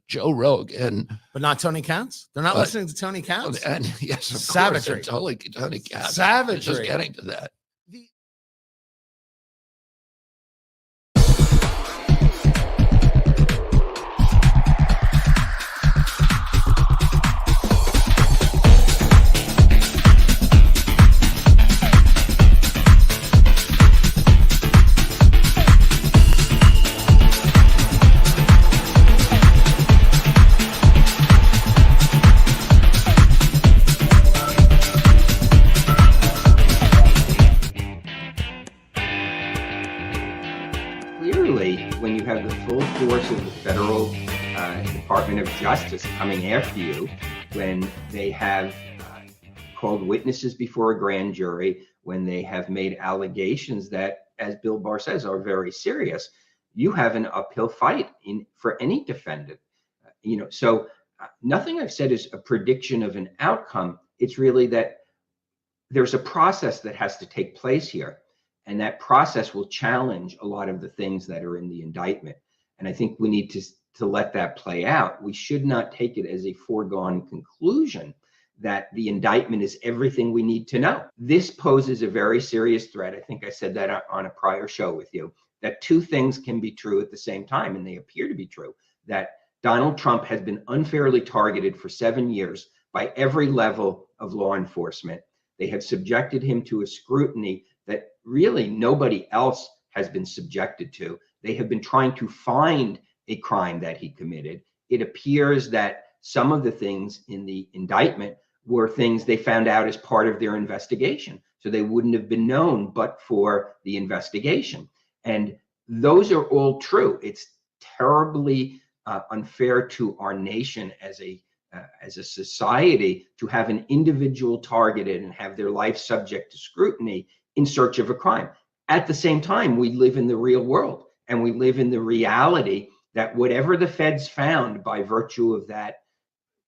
Joe Rogan. But not Tony Katz? They're not listening to Tony Katz? And yes, of Savagery. course, totally Tony Katz. Savagery. Just getting to that. When you have the full force of the federal Department of Justice coming after you, when they have called witnesses before a grand jury, when they have made allegations that, as Bill Barr says, are very serious, you have an uphill fight for any defendant. So nothing I've said is a prediction of an outcome. It's really that there's a process that has to take place here. And that process will challenge a lot of the things that are in the indictment. And I think we need to let that play out. We should not take it as a foregone conclusion that the indictment is everything we need to know. This poses a very serious threat. I think I said that on a prior show with you, that two things can be true at the same time, and they appear to be true, that Donald Trump has been unfairly targeted for 7 years by every level of law enforcement. They have subjected him to a scrutiny that really nobody else has been subjected to. They have been trying to find a crime that he committed. It appears that some of the things in the indictment were things they found out as part of their investigation. So they wouldn't have been known but for the investigation. And those are all true. It's terribly unfair to our nation as a society to have an individual targeted and have their life subject to scrutiny in search of a crime. At the same time, we live in the real world, and we live in the reality that whatever the feds found by virtue of that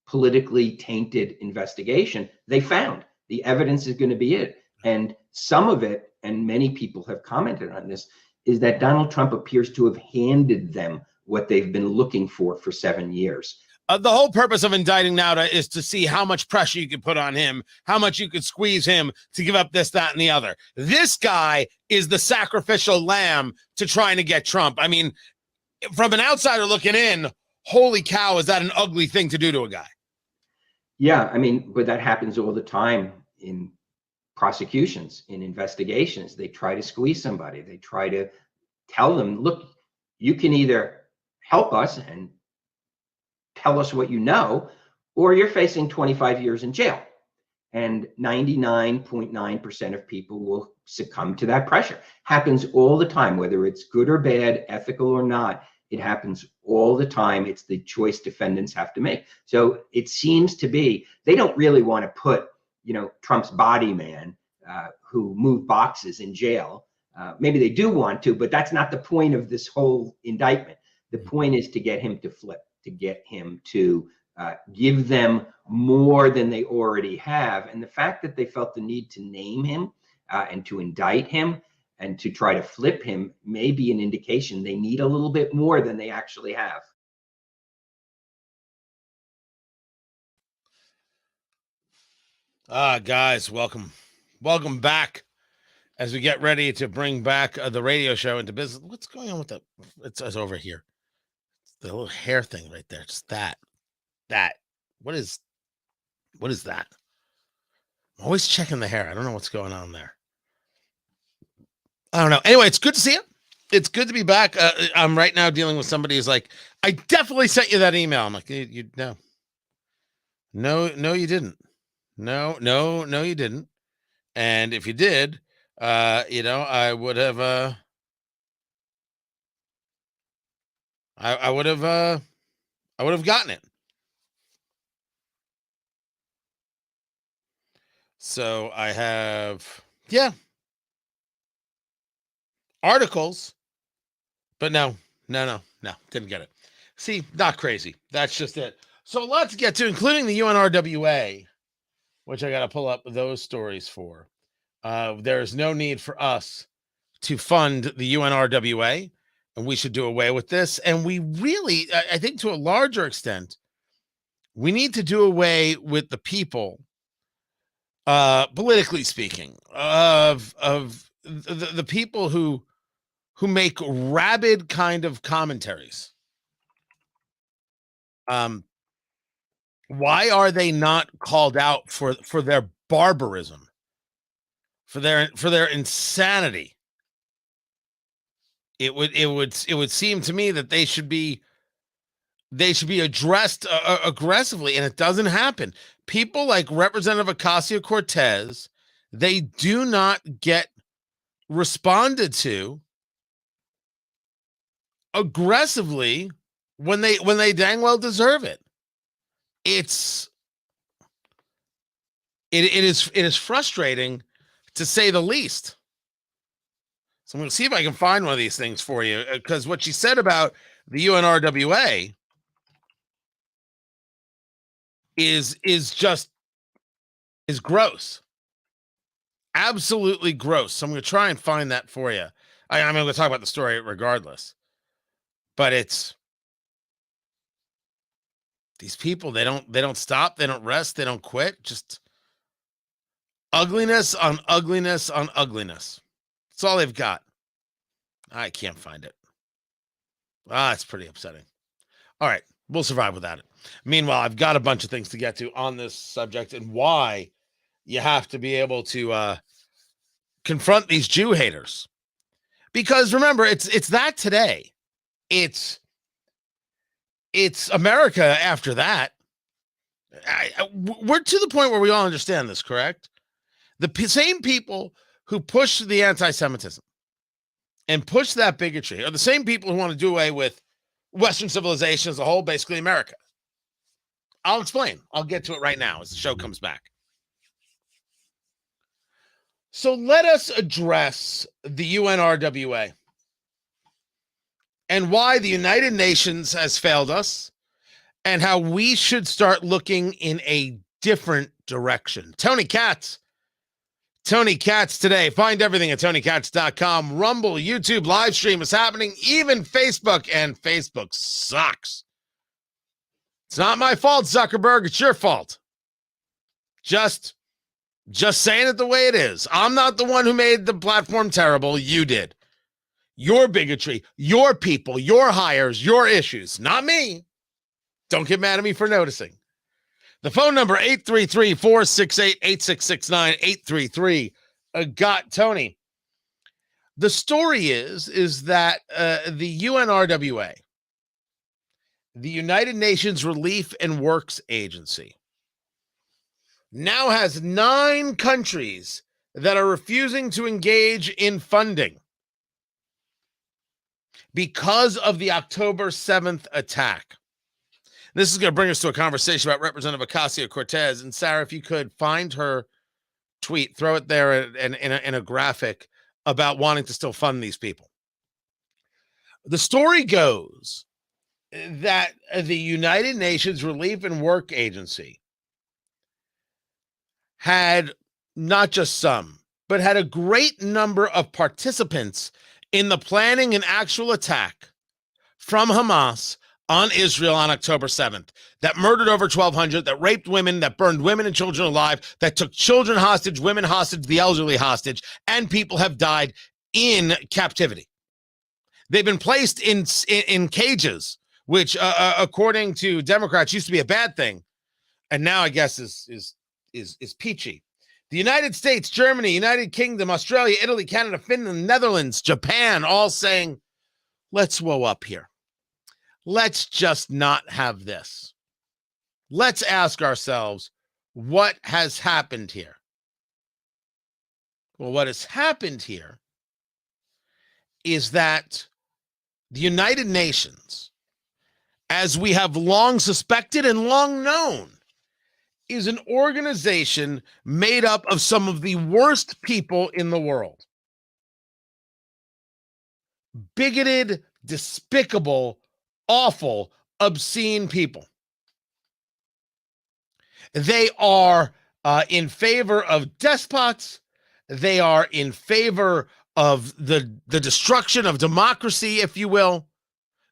politically tainted investigation, they found. The evidence is going to be it. And some of it, and many people have commented on this, is that Donald Trump appears to have handed them what they've been looking for 7 years. The whole purpose of indicting Nauta is to see how much pressure you can put on him, how much you could squeeze him to give up this, that, and the other. This guy is the sacrificial lamb to trying to get Trump. I mean, from an outsider looking in, holy cow, is that an ugly thing to do to a guy? Yeah, I mean, but that happens all the time in prosecutions, in investigations. They try to squeeze somebody. They try to tell them, look, you can either help us and tell us what you know, or you're facing 25 years in jail. And 99.9% of people will succumb to that pressure. Happens all the time, whether it's good or bad, ethical or not. It happens all the time. It's the choice defendants have to make. So it seems to be, they don't really want to put, Trump's body man who moved boxes in jail. Maybe they do want to, but that's not the point of this whole indictment. The point is to get him to flip, to get him to give them more than they already have. And the fact that they felt the need to name him and to indict him and to try to flip him may be an indication they need a little bit more than they actually have. Guys, welcome back as we get ready to bring back the radio show into business. What's going on with the, it's over here. The little hair thing right there. Just that. What is that? I'm always checking the hair. I don't know what's going on there. I don't know. Anyway, it's good to see you. It's good to be back. I'm right now dealing with somebody who's like, I definitely sent you that email. I'm like, you no, you didn't. No, you didn't. And if you did, I would have, I would have gotten it. So I have, articles, but no, didn't get it. See, not crazy. That's just it. So a lot to get to, including the UNRWA, which I got to pull up those stories for. There's no need for us to fund the UNRWA, and we should do away with this. And we really, I think to a larger extent, we need to do away with the people, politically speaking, of the people who make rabid kind of commentaries. Why are they not called out for their barbarism, for their insanity? It would seem to me that they should be addressed aggressively, and it doesn't happen. People like Representative Ocasio-Cortez, they do not get responded to aggressively when they dang well deserve it. It is frustrating, to say the least. So I'm going to see if I can find one of these things for you, because what she said about the UNRWA is gross. Absolutely gross. So I'm going to try and find that for you. I'm going to talk about the story regardless. But it's these people, they don't stop, they don't rest, they don't quit. Just ugliness on ugliness on ugliness. That's all they've got. I can't find it. It's pretty upsetting. All right, we'll survive without it. Meanwhile, I've got a bunch of things to get to on this subject and why you have to be able to confront these Jew haters. Because remember, it's that today. It's America after that. We're to the point where we all understand this, correct? The same people who push the anti-Semitism and push that bigotry are the same people who want to do away with Western civilization as a whole, basically America. I'll explain. I'll get to it right now as the show comes back. So let us address the UNRWA and why the United Nations has failed us and how we should start looking in a different direction. Tony Katz today. Find everything at TonyKatz.com. Rumble, YouTube, live stream is happening, even Facebook, and Facebook sucks. It's not my fault, Zuckerberg. It's your fault. Just saying it the way it is. I'm not the one who made the platform terrible. You did. Your bigotry, your people, your hires, your issues, not me. Don't get mad at me for noticing. The phone number, 833-468-8669, 833. Got Tony. The story is that the UNRWA, the United Nations Relief and Works Agency, now has 9 countries that are refusing to engage in funding because of the October 7th attack. This is going to bring us to a conversation about Representative Ocasio-Cortez. And Sarah, if you could find her tweet, throw it there in a graphic about wanting to still fund these people. The story goes that the United Nations Relief and Work Agency had not just some, but had a great number of participants in the planning and actual attack from Hamas on Israel on October 7th, that murdered over 1,200, that raped women, that burned women and children alive, that took children hostage, women hostage, the elderly hostage, and people have died in captivity. They've been placed in cages, which, according to Democrats, used to be a bad thing, and now I guess is peachy. The United States, Germany, United Kingdom, Australia, Italy, Canada, Finland, Netherlands, Japan, all saying, let's woe up here. Let's just not have this. Let's ask ourselves, what has happened here? Well, what has happened here is that the United Nations, as we have long suspected and long known, is an organization made up of some of the worst people in the world. Bigoted, despicable, awful, obscene people. They are in favor of despots. They are in favor of the destruction of democracy, if you will.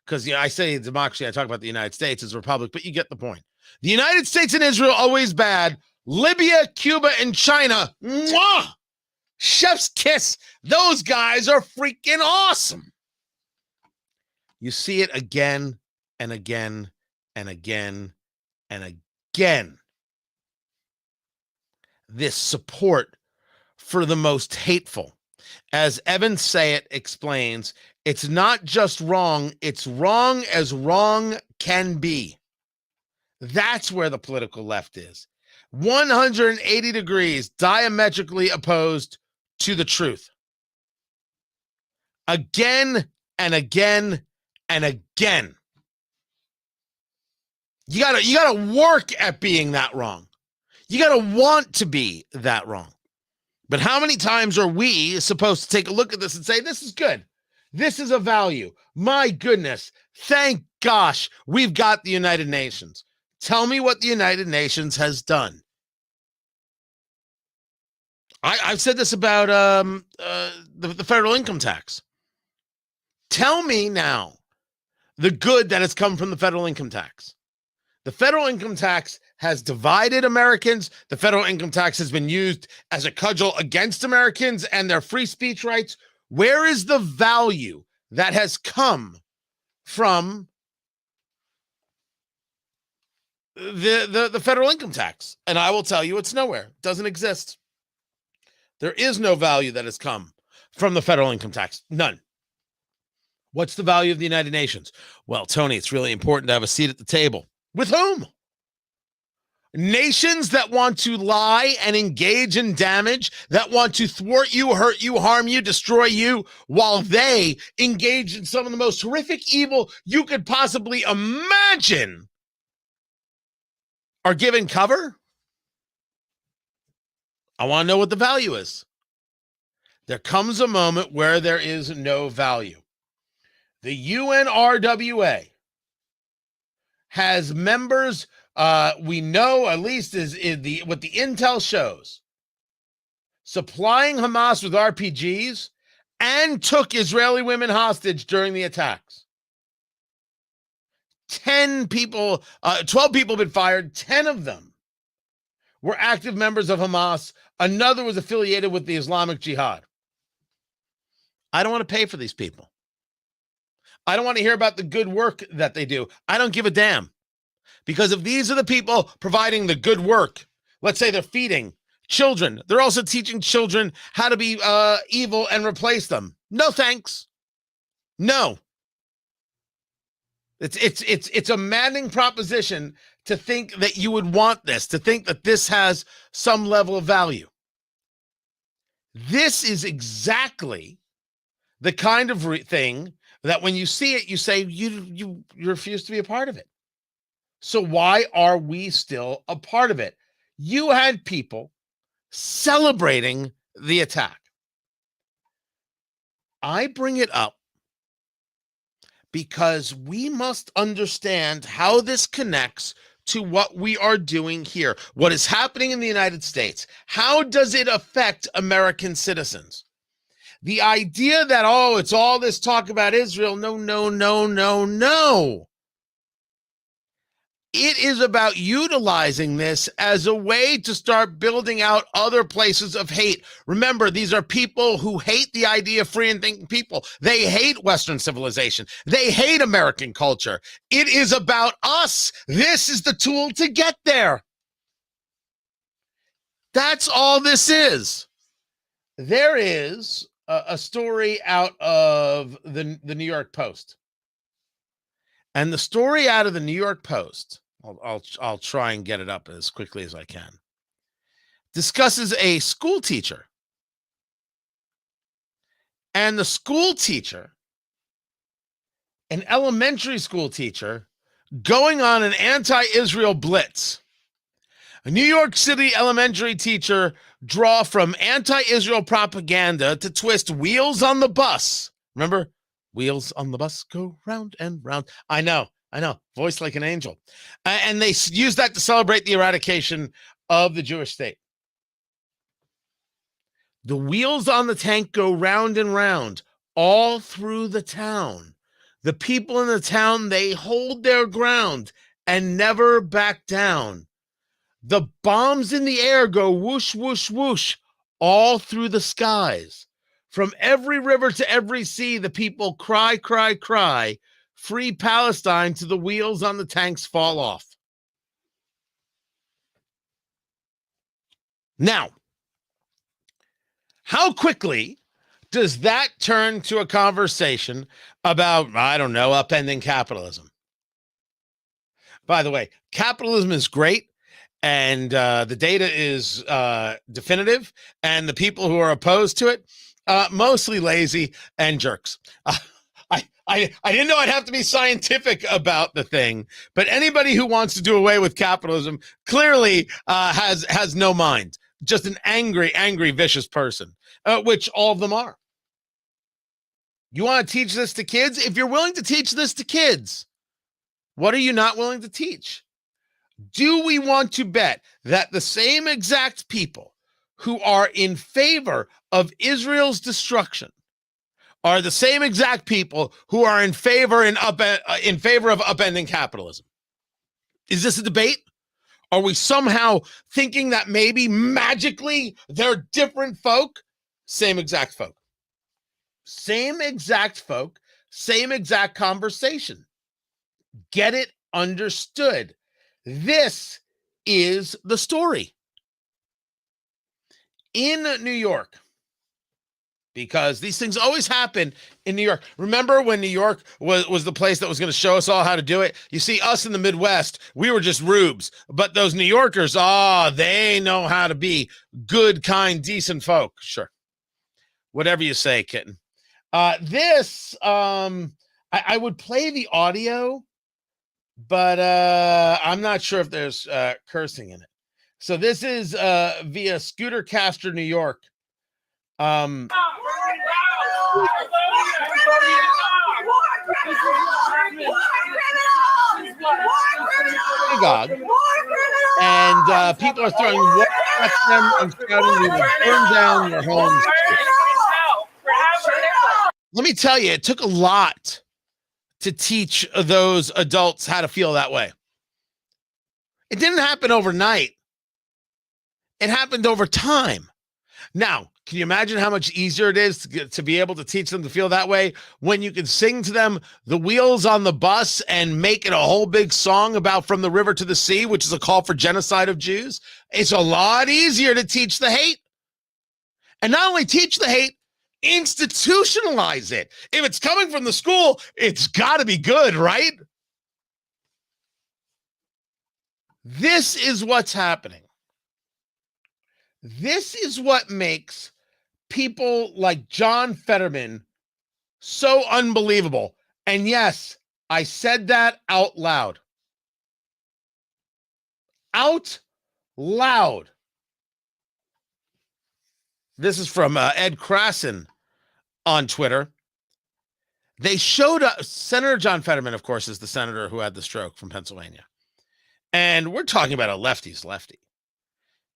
Because I say democracy, I talk about the United States as a republic, but you get the point. The United States and Israel, always bad. Libya, Cuba, and China, mwah! Chef's kiss. Those guys are freaking awesome. You see it again and again and again and again. This support for the most hateful. As Evan Sayet explains, it's not just wrong, it's wrong as wrong can be. That's where the political left is. 180 degrees diametrically opposed to the truth. Again and again and again. You gotta work at being that wrong. You gotta want to be that wrong. But how many times are we supposed to take a look at this and say, this is good. This is a value. My goodness. Thank gosh we've got the United Nations. Tell me what the United Nations has done. I've said this about the federal income tax. Tell me now the good that has come from the federal income tax. The federal income tax has divided Americans. The federal income tax has been used as a cudgel against Americans and their free speech rights. Where is the value that has come from the federal income tax? And I will tell you, it's nowhere. It doesn't exist. There is no value that has come from the federal income tax. None. What's the value of the United Nations? Well, Tony, it's really important to have a seat at the table. With whom? Nations that want to lie and engage in damage, that want to thwart you, hurt you, harm you, destroy you, while they engage in some of the most horrific evil you could possibly imagine, are given cover? I want to know what the value is. There comes a moment where there is no value. The UNRWA has members, we know, at least is what the intel shows, supplying Hamas with RPGs and took Israeli women hostage during the attacks. 12 people have been fired. 10 of them were active members of Hamas. Another was affiliated with the Islamic Jihad. I don't want to pay for these people. I don't want to hear about the good work that they do. I don't give a damn. Because if these are the people providing the good work, let's say they're feeding children, they're also teaching children how to be evil and replace them. No thanks. No. It's a maddening proposition to think that you would want this, to think that this has some level of value. This is exactly the kind of thing that when you see it, you say you refuse to be a part of it. So why are we still a part of it? You had people celebrating the attack. I bring it up because we must understand how this connects to what we are doing here. What is happening in the United States? How does it affect American citizens? The idea that, oh, it's all this talk about Israel. No, no, no, no, no. It is about utilizing this as a way to start building out other places of hate. Remember, these are people who hate the idea of free and thinking people. They hate Western civilization. They hate American culture. It is about us. This is the tool to get there. That's all this is. There is a story out of the New York Post. And the story out of the New York Post, I'll try and get it up as quickly as I can, discusses a school teacher. And the school teacher, an elementary school teacher, going on an anti-Israel blitz. A New York City elementary teacher draw from anti-Israel propaganda to twist wheels on the bus. Remember? Wheels on the bus go round and round. I know. Voice like an angel. And they use that to celebrate the eradication of the Jewish state. The wheels on the tank go round and round all through the town. The people in the town, they hold their ground and never back down. The bombs in the air go whoosh, whoosh, whoosh all through the skies. From every river to every sea, the people cry, cry, cry. Free Palestine till the wheels on the tanks fall off. Now, how quickly does that turn to a conversation about, I don't know, upending capitalism? By the way, capitalism is great. And the data is definitive, and the people who are opposed to it, mostly lazy and jerks. I didn't know I'd have to be scientific about the thing, but anybody who wants to do away with capitalism clearly has no mind. Just an angry, vicious person, which all of them are. You want to teach this to kids? If you're willing to teach this to kids, what are you not willing to teach? Do we want to bet that the same exact people who are in favor of Israel's destruction are the same exact people who are in favor of upending capitalism. Is this a debate? Are we somehow thinking that maybe magically they're different folk? Same exact folk. Same exact folk, same exact conversation. Get it understood. This is the story. In New York, because these things always happen in New York. Remember when New York was the place that was going to show us all how to do it? You see, us in the Midwest, we were just rubes. But those New Yorkers, they know how to be good, kind, decent folk. Sure. Whatever you say, kitten. I would play the audio, but I'm not sure if there's cursing in it. So this is via Scooter Caster, New York. Synagogue. And people are throwing water at them and shouting, "We will burn down your homes." Let me tell you, it took a lot to teach those adults how to feel that way. It didn't happen overnight. It happened over time. Now, can you imagine how much easier it is to be able to teach them to feel that way when you can sing to them The Wheels on the Bus and make it a whole big song about From the River to the Sea, which is a call for genocide of Jews? It's a lot easier to teach the hate. And not only teach the hate, institutionalize it. If it's coming from the school, it's got to be good, right? This is what's happening. This is what makes people like John Fetterman so unbelievable. And yes, I said that out loud. Out loud. This is from Ed Krasen on Twitter. They showed up. Senator John Fetterman, of course, is the senator who had the stroke from Pennsylvania. And we're talking about a lefty's lefty.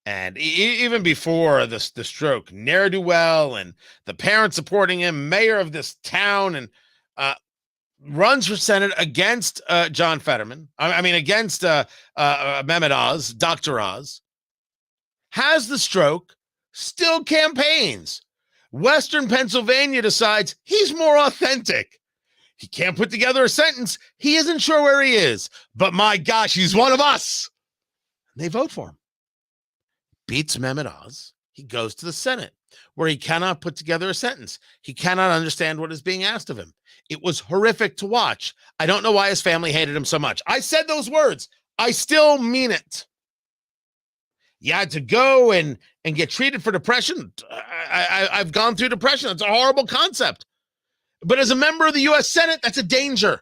And even before the stroke, ne'er-do-well and the parents supporting him, mayor of this town, and runs for Senate against John Fetterman. Against Mehmet Oz, Dr. Oz. Has the stroke, still campaigns. Western Pennsylvania decides he's more authentic. He can't put together a sentence. He isn't sure where he is. But my gosh, he's one of us. And they vote for him. Beats Mehmet Oz. He goes to the Senate, where he cannot put together a sentence. He cannot understand what is being asked of him. It was horrific to watch. I don't know why his family hated him so much. I said those words. I still mean it. You had to go and get treated for depression. I've gone through depression. It's a horrible concept. But as a member of the U.S. Senate, that's a danger.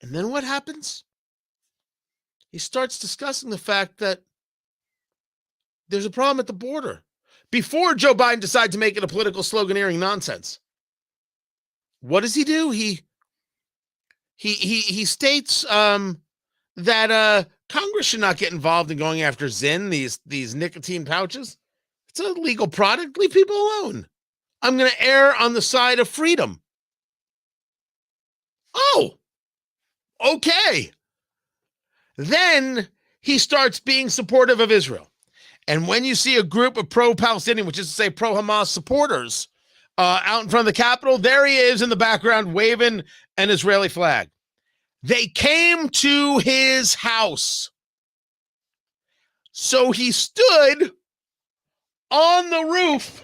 And then what happens? He starts discussing the fact that there's a problem at the border. Before Joe Biden decided to make it a political sloganeering nonsense, what does he do? He states that Congress should not get involved in going after Zyn, these nicotine pouches. It's a legal product. Leave people alone. I'm going to err on the side of freedom. Oh, okay. Then he starts being supportive of Israel. And when you see a group of pro-Palestinian, which is to say pro-Hamas supporters, out in front of the Capitol, there he is in the background waving an Israeli flag. They came to his house. So he stood on the roof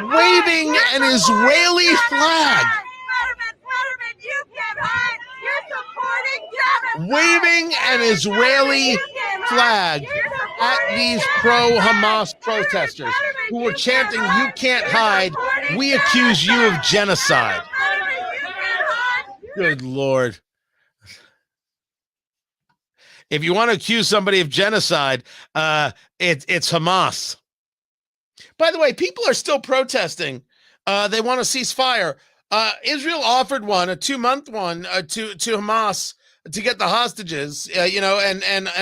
waving an Israeli flag. Waving an Israeli flag at these pro-Hamas protesters who were chanting, "You can't hide. We accuse you of genocide." Good Lord. If you want to accuse somebody of genocide, it's Hamas. By the way, people are still protesting. They want a ceasefire. Israel offered one, a 2-month one, to Hamas to get the hostages, and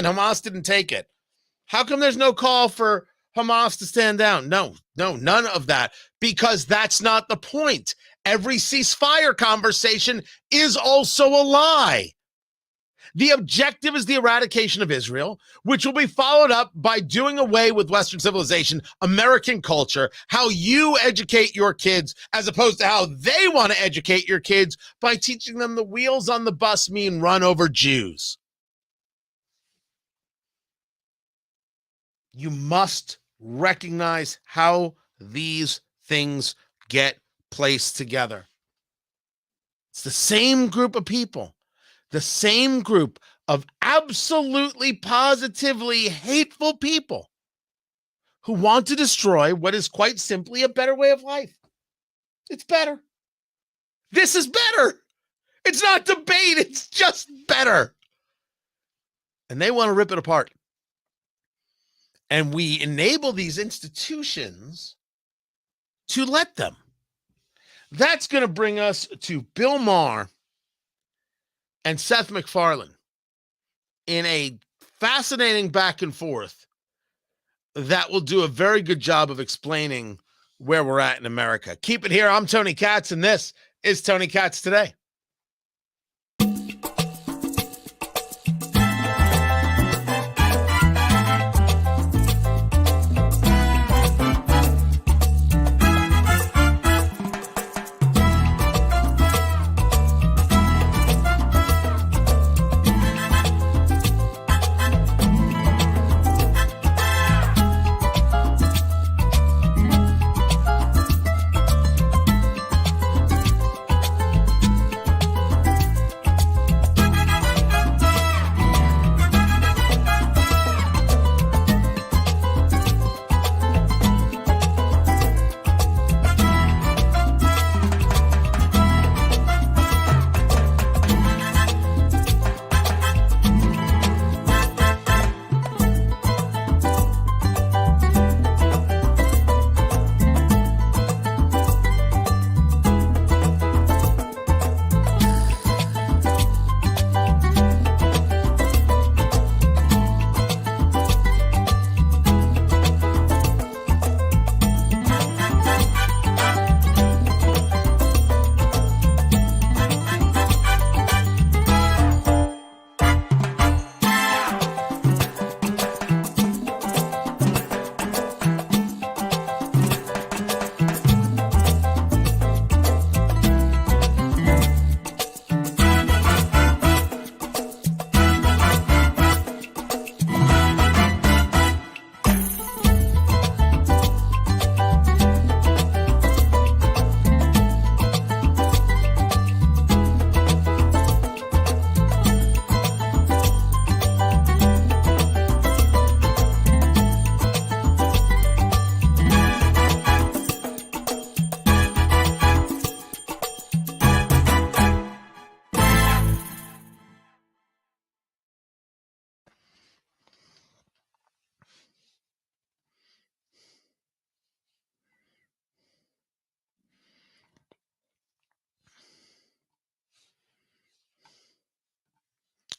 Hamas didn't take it. How come there's no call for Hamas to stand down. No, none of that, because that's not the point. Every ceasefire conversation is also a lie. The objective is the eradication of Israel, which will be followed up by doing away with Western civilization, American culture, how you educate your kids, as opposed to how they want to educate your kids by teaching them the wheels on the bus mean run over Jews. You must recognize how these things get placed together. It's the same group of people. The same group of absolutely, positively hateful people who want to destroy what is quite simply a better way of life. It's better. This is better. It's not debate. It's just better. And they want to rip it apart. And we enable these institutions to let them. That's going to bring us to Bill Maher and Seth MacFarlane in a fascinating back and forth that will do a very good job of explaining where we're at in America. Keep it here. I'm Tony Katz, and this is Tony Katz Today.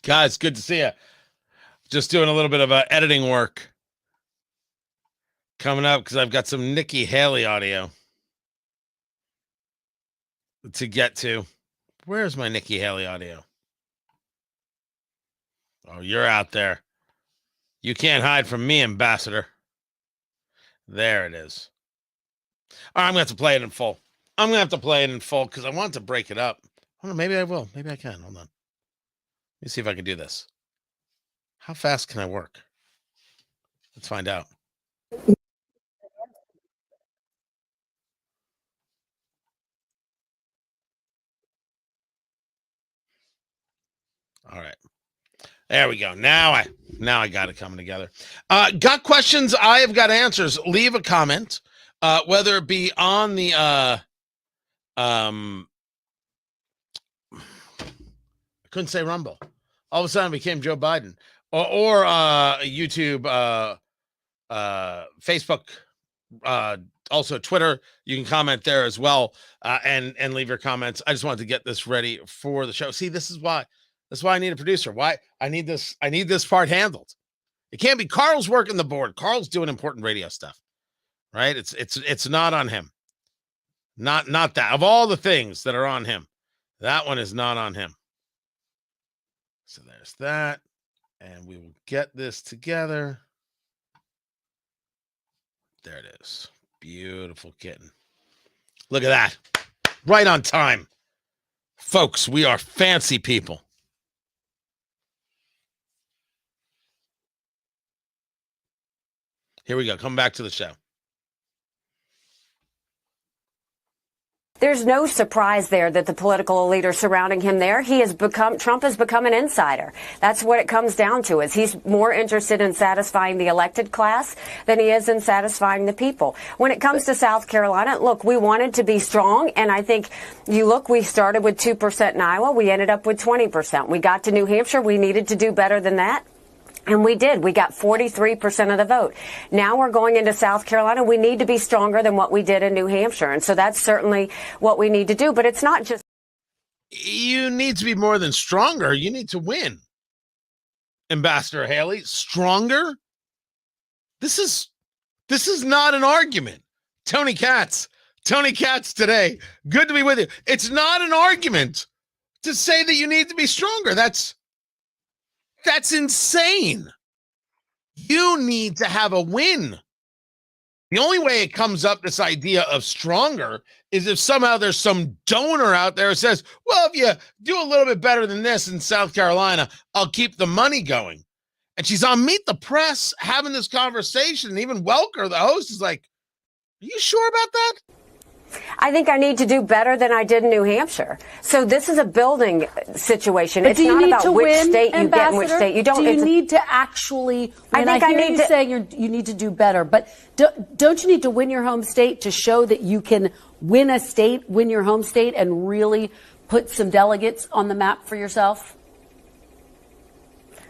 Guys, good to see you. Just doing a little bit of editing work coming up because I've got some Nikki Haley audio to get to. Where's my Nikki Haley audio? Oh, you're out there. You can't hide from me, Ambassador. There it is. All right, I'm going to have to play it in full. I'm going to have to play it in full because I want to break it up. Hold on, maybe I will. Maybe I can. Hold on. Let me see if I can do this. How fast can I work? Let's find out. All right. There we go. Now I got it coming together. Got questions? I have got answers. Leave a comment, whether it be on the I couldn't say Rumble. All of a sudden it became Joe Biden. Or YouTube, Facebook, also Twitter. You can comment there as well, and leave your comments. I just wanted to get this ready for the show. See, this is why I need a producer. Why I need this part handled. It can't be Carl's working the board. Carl's doing important radio stuff, right? It's not on him. Not that. Of all the things that are on him, that one is not on him. So there's that. And we will get this together. There it is. Beautiful kitten. Look at that. Right on time. Folks, we are fancy people. Here we go. Come back to the show. There's no surprise there that the political elite are surrounding him there. Trump has become an insider. That's what it comes down to, is he's more interested in satisfying the elected class than he is in satisfying the people. When it comes to South Carolina, look, we wanted to be strong, and I think we started with 2% in Iowa. We ended up with 20%. We got to New Hampshire. We needed to do better than that. And we did. We got 43% of the vote. Now we're going into South Carolina. We need to be stronger than what we did in New Hampshire. And so that's certainly what we need to do. But it's not just. You need to be more than stronger. You need to win. Ambassador Haley, stronger? This is not an argument. Tony Katz today. Good to be with you. It's not an argument to say that you need to be stronger. That's insane. You need to have a win. The only way it comes up, this idea of stronger, is if somehow there's some donor out there who says, well, if you do a little bit better than this in South Carolina, I'll keep the money going. And she's on Meet the Press having this conversation. And even Welker, the host, is like, are you sure about that? I think I need to do better than I did in New Hampshire. So this is a building situation. It's not about which state you get and which state you don't. Do you need to actually win? I hear you saying you need to do better, but don't you need to win your home state to show that you can win your home state, and really put some delegates on the map for yourself?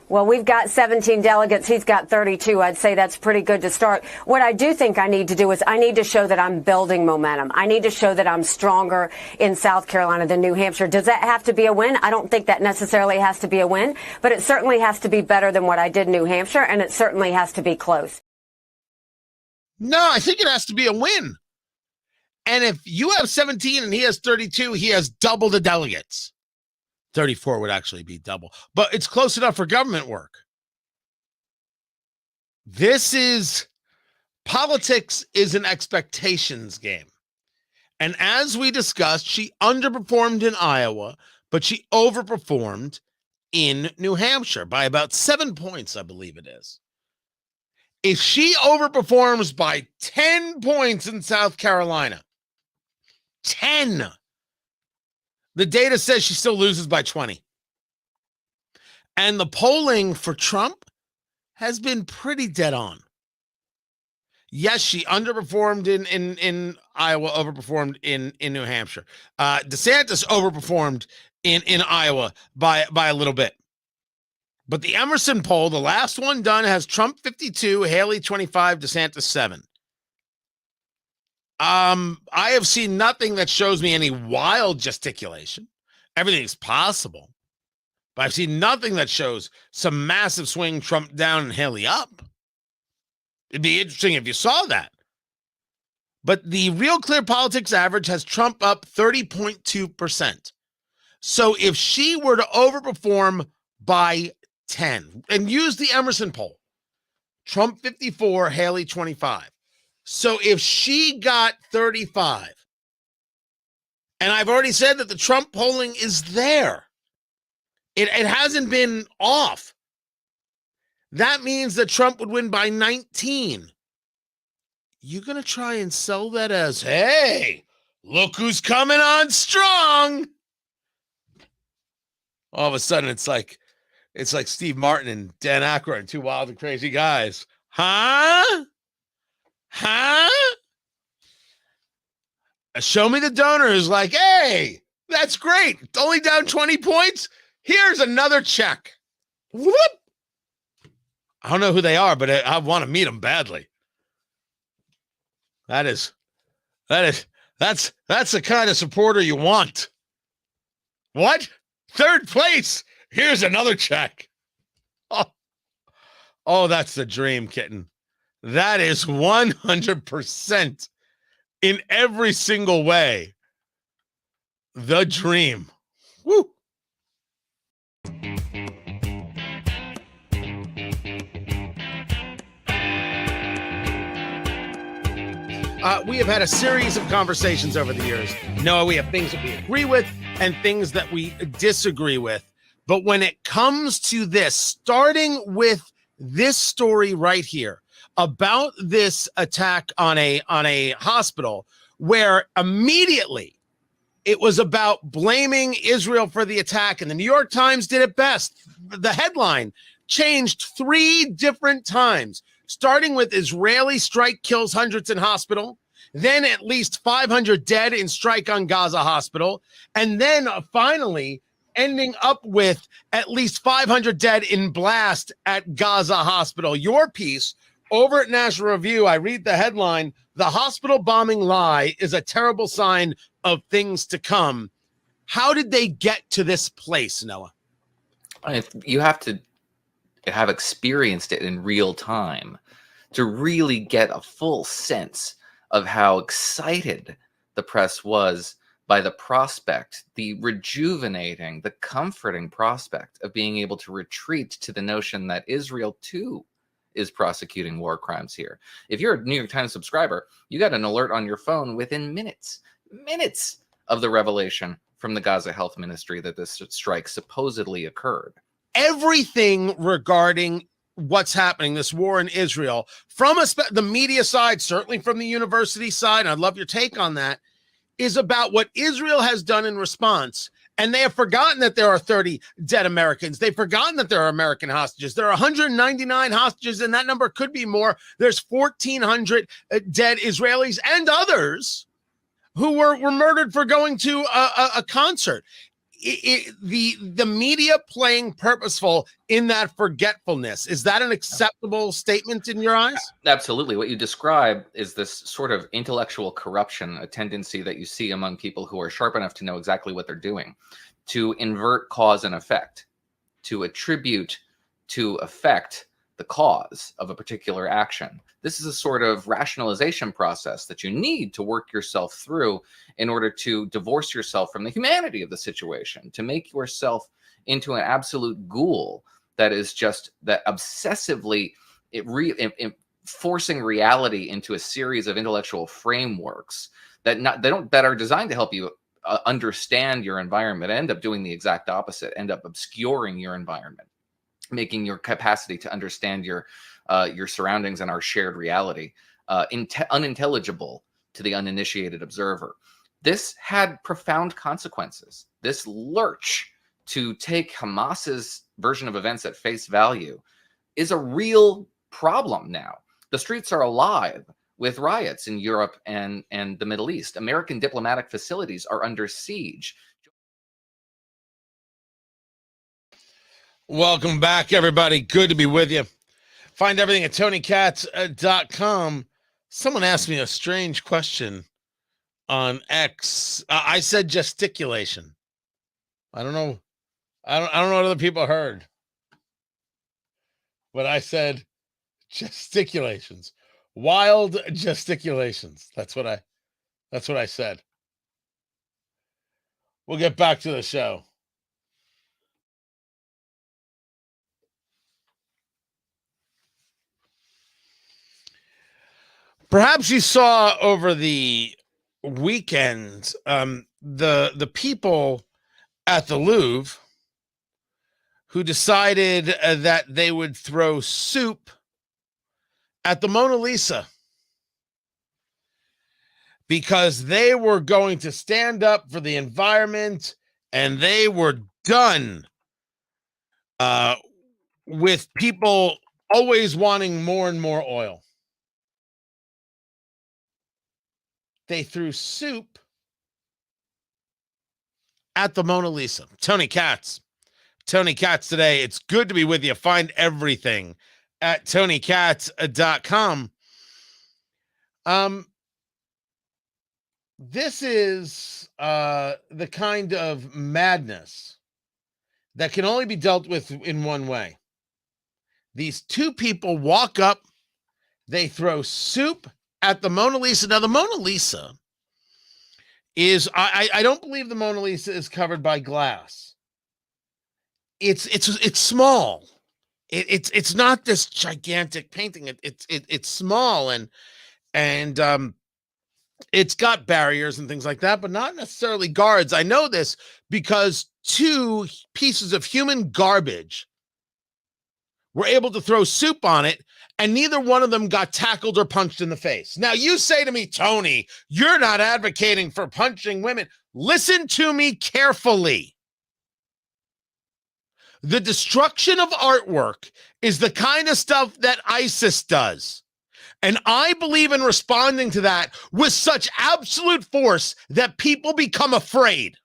Well, we've got 17 delegates. He's got 32. I'd say that's pretty good to start. What I do think I need to do is I need to show that I'm building momentum. I need to show that I'm stronger in South Carolina than New Hampshire. Does that have to be a win? I don't think that necessarily has to be a win, but it certainly has to be better than what I did in New Hampshire, and it certainly has to be close. No, I think it has to be a win. And if you have 17 and he has 32, he has double the delegates. 34 would actually be double, but it's close enough for government work. Politics is an expectations game. And as we discussed, she underperformed in Iowa, but she overperformed in New Hampshire by about 7 points, I believe it is. If she overperforms by 10 points in South Carolina, 10, the data says she still loses by 20. And the polling for Trump has been pretty dead on. Yes, she underperformed in Iowa, overperformed in New Hampshire. DeSantis overperformed in Iowa by a little bit. But the Emerson poll, the last one done, has Trump 52, Haley 25, DeSantis 7. I have seen nothing that shows me any wild gesticulation. Everything's possible. But I've seen nothing that shows some massive swing, Trump down and Haley up. It'd be interesting if you saw that. But the Real Clear Politics average has Trump up 30.2%. So if she were to overperform by 10 and use the Emerson poll, Trump 54, Haley 25. So if she got 35, and I've already said that the Trump polling is there, it hasn't been off. That means that Trump would win by 19. You're going to try and sell that as, hey, look who's coming on strong. All of a sudden, it's like Steve Martin and Dan Aykroyd, two wild and crazy guys. Huh? Show me the donor who's like, hey, that's great. Only down 20 points. Here's another check. Whoop. I don't know who they are, but I want to meet them badly. That's the kind of supporter you want. What? Third place. Here's another check. Oh, that's the dream, kitten. That is 100% in every single way the dream. Woo. We have had a series of conversations over the years. Noah, we have things that we agree with and things that we disagree with. But when it comes to this, starting with this story right here about this attack on a hospital, where immediately it was about blaming Israel for the attack, and the New York Times did it best. The headline changed 3 different times, starting with Israeli strike kills hundreds in hospital, then at least 500 dead in strike on Gaza hospital, and then finally ending up with at least 500 dead in blast at Gaza hospital. Your piece over at National Review, I read the headline, "The hospital bombing lie is a terrible sign of things to come." How did they get to this place, Noah? You have to have experienced it in real time to really get a full sense of how excited the press was by the prospect, the rejuvenating, the comforting prospect of being able to retreat to the notion that Israel too is prosecuting war crimes here. If you're a New York Times subscriber, you got an alert on your phone within minutes of the revelation from the Gaza Health Ministry that this strike supposedly occurred. Everything regarding what's happening, this war in Israel, from the media side, certainly from the university side, and I'd love your take on that, is about what Israel has done in response. And they have forgotten that there are 30 dead Americans. They've forgotten that there are American hostages. There are 199 hostages, and that number could be more. There's 1,400 dead Israelis and others who were murdered for going to a concert. The media playing purposeful in that forgetfulness, is that an acceptable statement in your eyes? Absolutely. What you describe is this sort of intellectual corruption, a tendency that you see among people who are sharp enough to know exactly what they're doing, to invert cause and effect, to attribute to effect the cause of a particular action. This is a sort of rationalization process that you need to work yourself through in order to divorce yourself from the humanity of the situation, to make yourself into an absolute ghoul that is just that obsessively forcing reality into a series of intellectual frameworks that are designed to help you understand your environment, end up doing the exact opposite, end up obscuring your environment, making your capacity to understand your surroundings and our shared reality unintelligible to the uninitiated observer. This had profound consequences. This lurch to take Hamas's version of events at face value is a real problem now. The streets are alive with riots in Europe and the Middle East. American diplomatic facilities are under siege. Welcome back, everybody. Good to be with you. Find everything at TonyKatz.com. Someone asked me a strange question on X. I said gesticulation. I don't know. I don't know what other people heard, but I said gesticulations, wild gesticulations. That's what I said. We'll get back to the show. Perhaps you saw over the weekend the people at the Louvre who decided that they would throw soup at the Mona Lisa because they were going to stand up for the environment, and they were done with people always wanting more and more oil. They threw soup at the Mona Lisa. Tony Katz today. It's good to be with you. Find everything at TonyKatz.com. This is the kind of madness that can only be dealt with in one way. These two people walk up, they throw soup at the Mona Lisa. Now, the Mona Lisa is, I don't believe the Mona Lisa is covered by glass. It's small. It's not this gigantic painting. It's small and it's got barriers and things like that, but not necessarily guards. I know this because two pieces of human garbage were able to throw soup on it, and neither one of them got tackled or punched in the face. Now, you say to me, Tony, you're not advocating for punching women. Listen to me carefully. The destruction of artwork is the kind of stuff that ISIS does. And I believe in responding to that with such absolute force that people become afraid.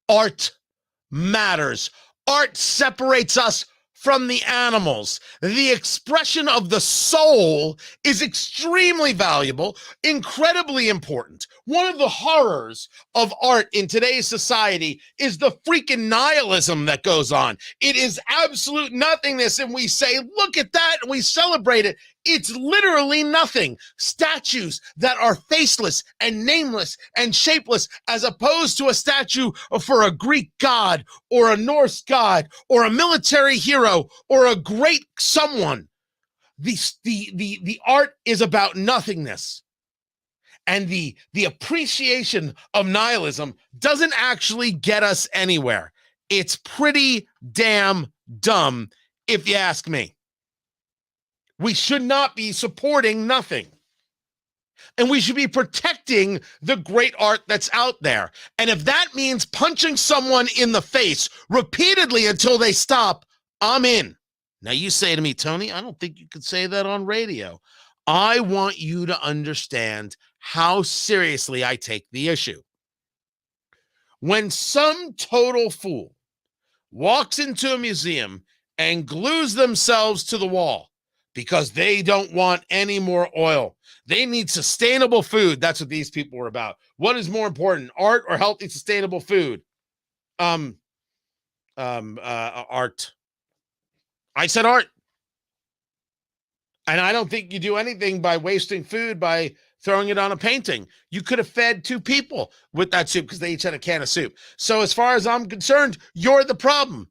Art matters. Art separates us from the animals. The expression of the soul is extremely valuable, incredibly important. One of the horrors of art in today's society is the freaking nihilism that goes on. It is absolute nothingness, and we say, look at that, and we celebrate it. It's literally nothing. Statues that are faceless and nameless and shapeless, as opposed to a statue for a Greek god or a Norse god or a military hero or a great someone. The art is about nothingness. And the appreciation of nihilism doesn't actually get us anywhere. It's pretty damn dumb, if you ask me. We should not be supporting nothing. And we should be protecting the great art that's out there. And if that means punching someone in the face repeatedly until they stop, I'm in. Now you say to me, Tony, I don't think you could say that on radio. I want you to understand how seriously I take the issue. When some total fool walks into a museum and glues themselves to the wall because they don't want any more oil, they need sustainable food. That's what these people were about. What is more important, art or healthy, sustainable food? Art. I said art. And I don't think you do anything by wasting food by throwing it on a painting. You could have fed two people with that soup because they each had a can of soup. So as far as I'm concerned, you're the problem.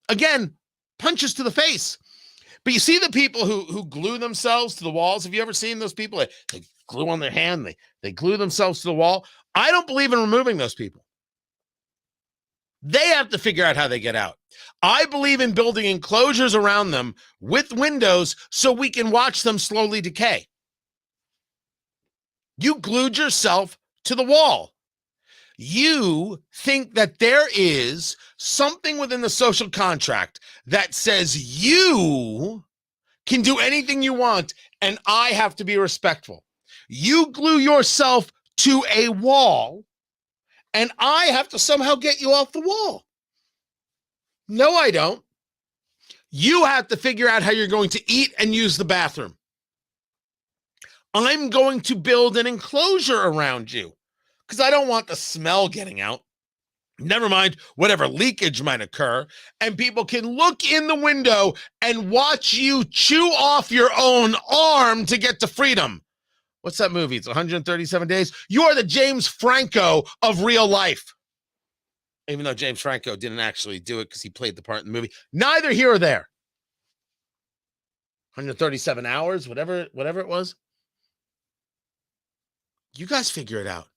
Again, punches to the face. But you see the people who glue themselves to the walls. Have you ever seen those people? They glue on their hand. They glue themselves to the wall. I don't believe in removing those people. They have to figure out how they get out. I believe in building enclosures around them with windows so we can watch them slowly decay. You glued yourself to the wall. You think that there is something within the social contract that says you can do anything you want and I have to be respectful. You glue yourself to a wall and I have to somehow get you off the wall. No, I don't. You have to figure out how you're going to eat and use the bathroom. I'm going to build an enclosure around you because I don't want the smell getting out. Never mind whatever leakage might occur. And people can look in the window and watch you chew off your own arm to get to freedom. What's that movie? It's 137 Days. You are the James Franco of real life. Even though James Franco didn't actually do it because he played the part in the movie. Neither here or there. 137 hours, whatever it was. You guys figure it out.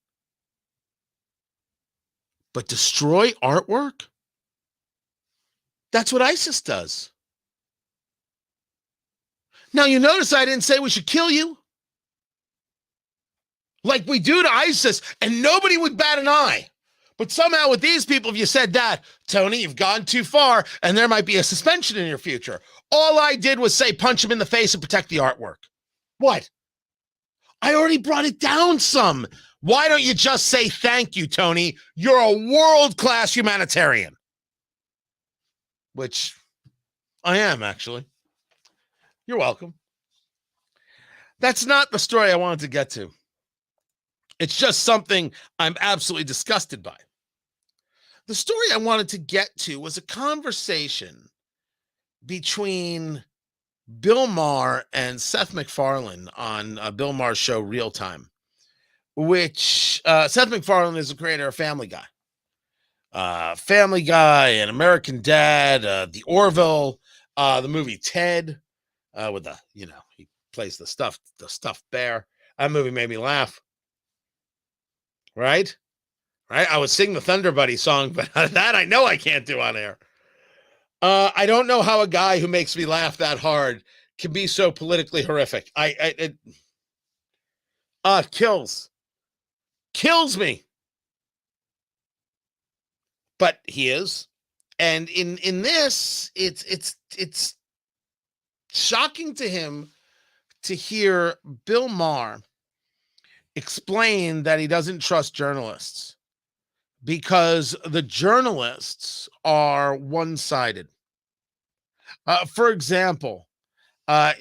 But destroy artwork? That's what ISIS does. Now, you notice I didn't say we should kill you. Like we do to ISIS, and nobody would bat an eye. But somehow with these people, if you said that, Tony, you've gone too far, and there might be a suspension in your future. All I did was say punch him in the face and protect the artwork. What? I already brought it down some. Why don't you just say thank you, Tony? You're a world-class humanitarian. Which I am, actually. You're welcome. That's not the story I wanted to get to. It's just something I'm absolutely disgusted by. The story I wanted to get to was a conversation between Bill Maher and Seth MacFarlane on Bill Maher's show Real Time, which Seth MacFarlane is the creator of Family Guy. Family Guy and American Dad, the Orville, the movie Ted, with the, he plays the stuffed bear. That movie made me laugh. Right? I would sing the Thunder Buddy song, but that I know I can't do on air. I don't know how a guy who makes me laugh that hard can be so politically horrific. It kills me. But he is. And in this, it's shocking to him to hear Bill Maher explain that he doesn't trust journalists because the journalists are one-sided. For example,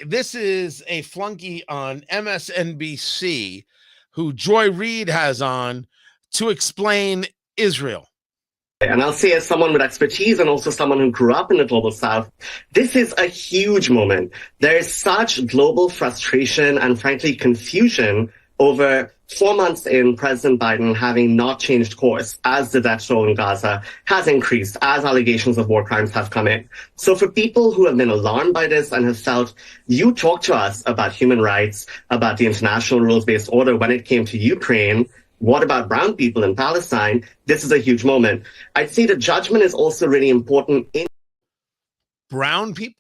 this is a flunky on MSNBC who Joy Reid has on to explain Israel. And I'll say, as someone with expertise and also someone who grew up in the global south, this is a huge moment. There is such global frustration and frankly confusion over 4 months in President Biden having not changed course as the death toll in Gaza has increased, as allegations of war crimes have come in. So for people who have been alarmed by this and have felt, you talk to us about human rights, about the international rules-based order when it came to Ukraine, what about brown people in Palestine? This is a huge moment. I'd say the judgment is also really important in brown people.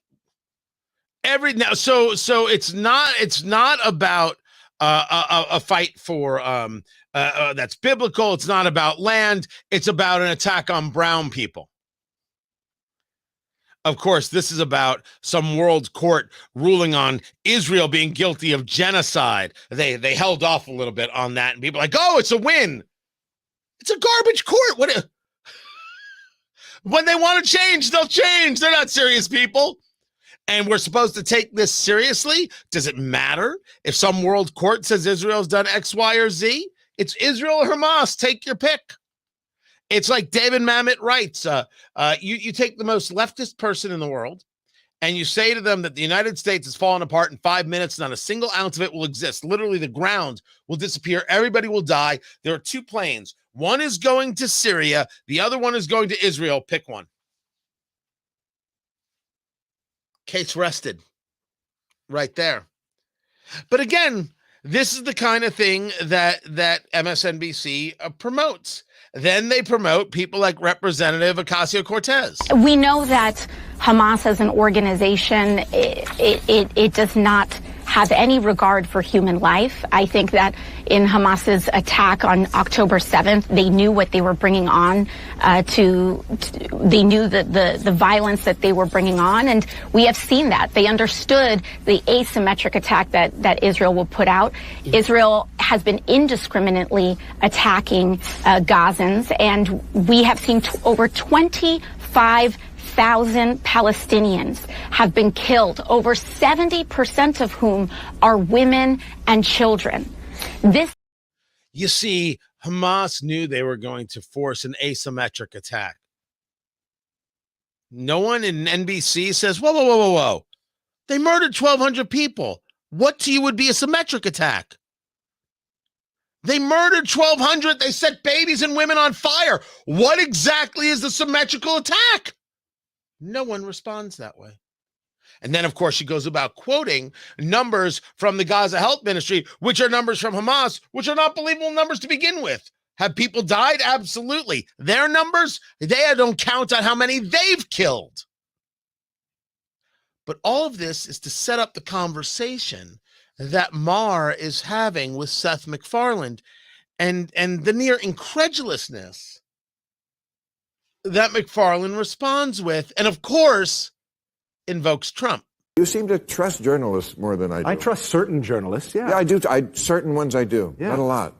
So it's not about a fight for that's biblical. It's not about land. It's about an attack on brown people. Of course, this is about some world court ruling on Israel being guilty of genocide. They held off a little bit on that, and people are like, oh, it's a win. It's a garbage court. When they want to change, they'll change. They're not serious people. And we're supposed to take this seriously? Does it matter if some world court says Israel's done X, Y, or Z? It's Israel or Hamas. Take your pick. It's like David Mamet writes, you take the most leftist person in the world and you say to them that the United States has fallen apart in 5 minutes, not a single ounce of it will exist. Literally, the ground will disappear. Everybody will die. There are 2 planes. One is going to Syria. The other one is going to Israel. Pick one. Case rested. Right there. But again, this is the kind of thing that MSNBC promotes. Then they promote people like Representative Ocasio-Cortez. We know that Hamas as an organization, it does not have any regard for human life. I think that in Hamas's attack on October 7th, they knew what they were bringing on they knew the violence that they were bringing on, and we have seen that. They understood the asymmetric attack that Israel will put out. Israel has been indiscriminately attacking Gazans, and we have seen over 25,000 Palestinians have been killed, over 70% of whom are women and children. You see, Hamas knew they were going to force an asymmetric attack. No one in NBC says, whoa. They murdered 1,200 people. What to you would be a symmetric attack? They murdered 1,200. They set babies and women on fire. What exactly is the symmetrical attack? No one responds that way. And then, of course, she goes about quoting numbers from the Gaza Health Ministry, which are numbers from Hamas, which are not believable numbers to begin with. Have people died? Absolutely. Their numbers, they don't count on how many they've killed. But all of this is to set up the conversation that Maher is having with Seth MacFarlane and the near incredulousness that MacFarlane responds with, and of course, invokes Trump. You seem to trust journalists more than I do. I trust certain journalists, yeah. Yeah, I do. Certain ones I do. Yeah. Not a lot.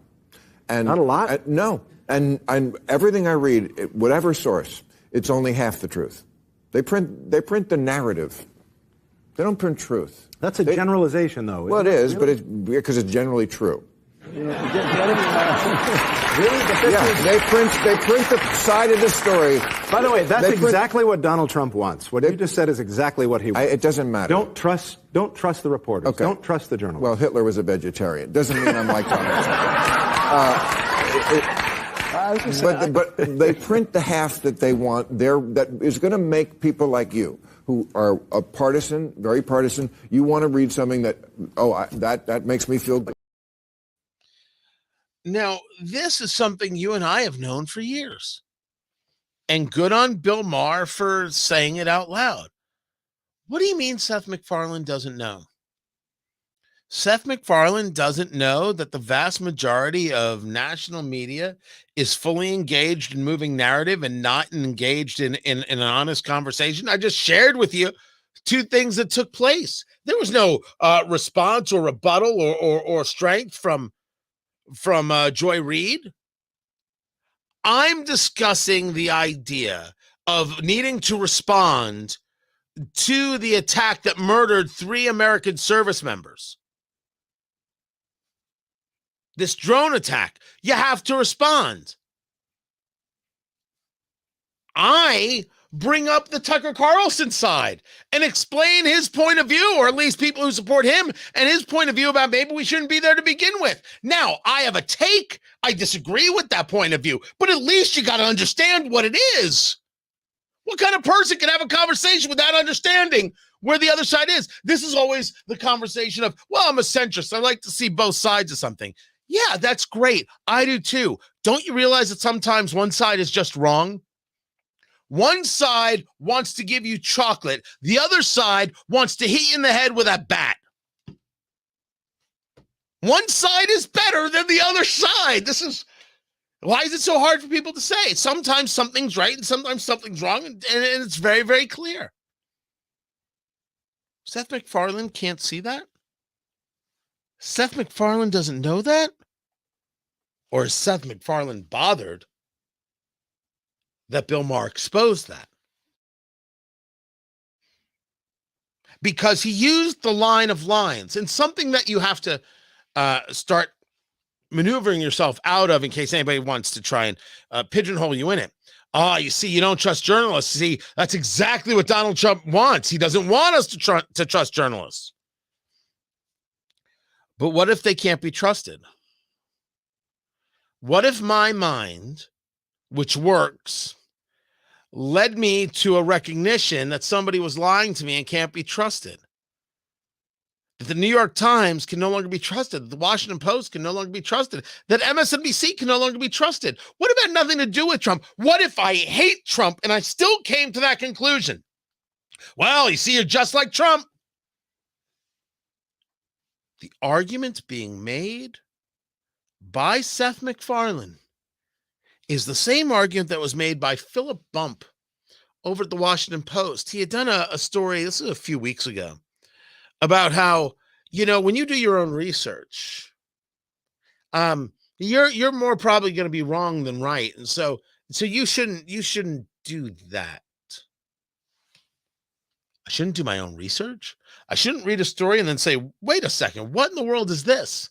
And not a lot? No. And everything I read, whatever source, it's only half the truth. They print the narrative. They don't print truth. That's a generalization, though. Well, it is, but it's because it's generally true. Really? Yeah, they print the side of the story. By the way, that's exactly what Donald Trump wants. What you just said is exactly what he wants. It doesn't matter. Don't trust the reporters. Okay. Don't trust the journalists. Well, Hitler was a vegetarian. Doesn't mean I'm like Donald Trump. But they print the half that they want. That is going to make people like you, who are a partisan, very partisan. You want to read something that that makes me feel good. Now, this is something you and I have known for years. And good on Bill Maher for saying it out loud. What do you mean Seth MacFarlane doesn't know? Seth MacFarlane doesn't know that the vast majority of national media is fully engaged in moving narrative and not engaged in an honest conversation. I just shared with you two things that took place. There was no response or rebuttal or strength from Joy Reid. I'm discussing the idea of needing to respond to the attack that murdered 3 American service members. This drone attack, you have to respond. I bring up the Tucker Carlson side and explain his point of view, or at least people who support him and his point of view about maybe we shouldn't be there to begin with. Now, I have a take. I disagree with that point of view, but at least you got to understand what it is. What kind of person can have a conversation without understanding where the other side is? This is always the conversation of, well, I'm a centrist. I like to see both sides of something. Yeah, that's great. I do too. Don't you realize that sometimes one side is just wrong? One side wants to give you chocolate. The other side wants to hit you in the head with a bat. One side is better than the other side. Why is it so hard for people to say? Sometimes something's right and sometimes something's wrong, and it's very, very clear. Seth MacFarlane can't see that? Seth MacFarlane doesn't know that? Or is Seth MacFarlane bothered that Bill Maher exposed that? Because he used the line of lines, and something that you have to start maneuvering yourself out of in case anybody wants to try and pigeonhole you in it. You see, you don't trust journalists. See, that's exactly what Donald Trump wants. He doesn't want us to trust journalists. But what if they can't be trusted? What if my mind, which works, led me to a recognition that somebody was lying to me and can't be trusted? That the New York Times can no longer be trusted, that the Washington Post can no longer be trusted, that MSNBC can no longer be trusted. What if it had nothing to do with Trump? What if I hate Trump and I still came to that conclusion? Well, you see, you're just like Trump. The argument being made by Seth MacFarlane is the same argument that was made by Philip Bump over at the Washington Post. He had done a story, this is a few weeks ago, about how, when you do your own research, you're more probably going to be wrong than right. And so you shouldn't do that. I shouldn't do my own research. I shouldn't read a story and then say, wait a second, what in the world is this?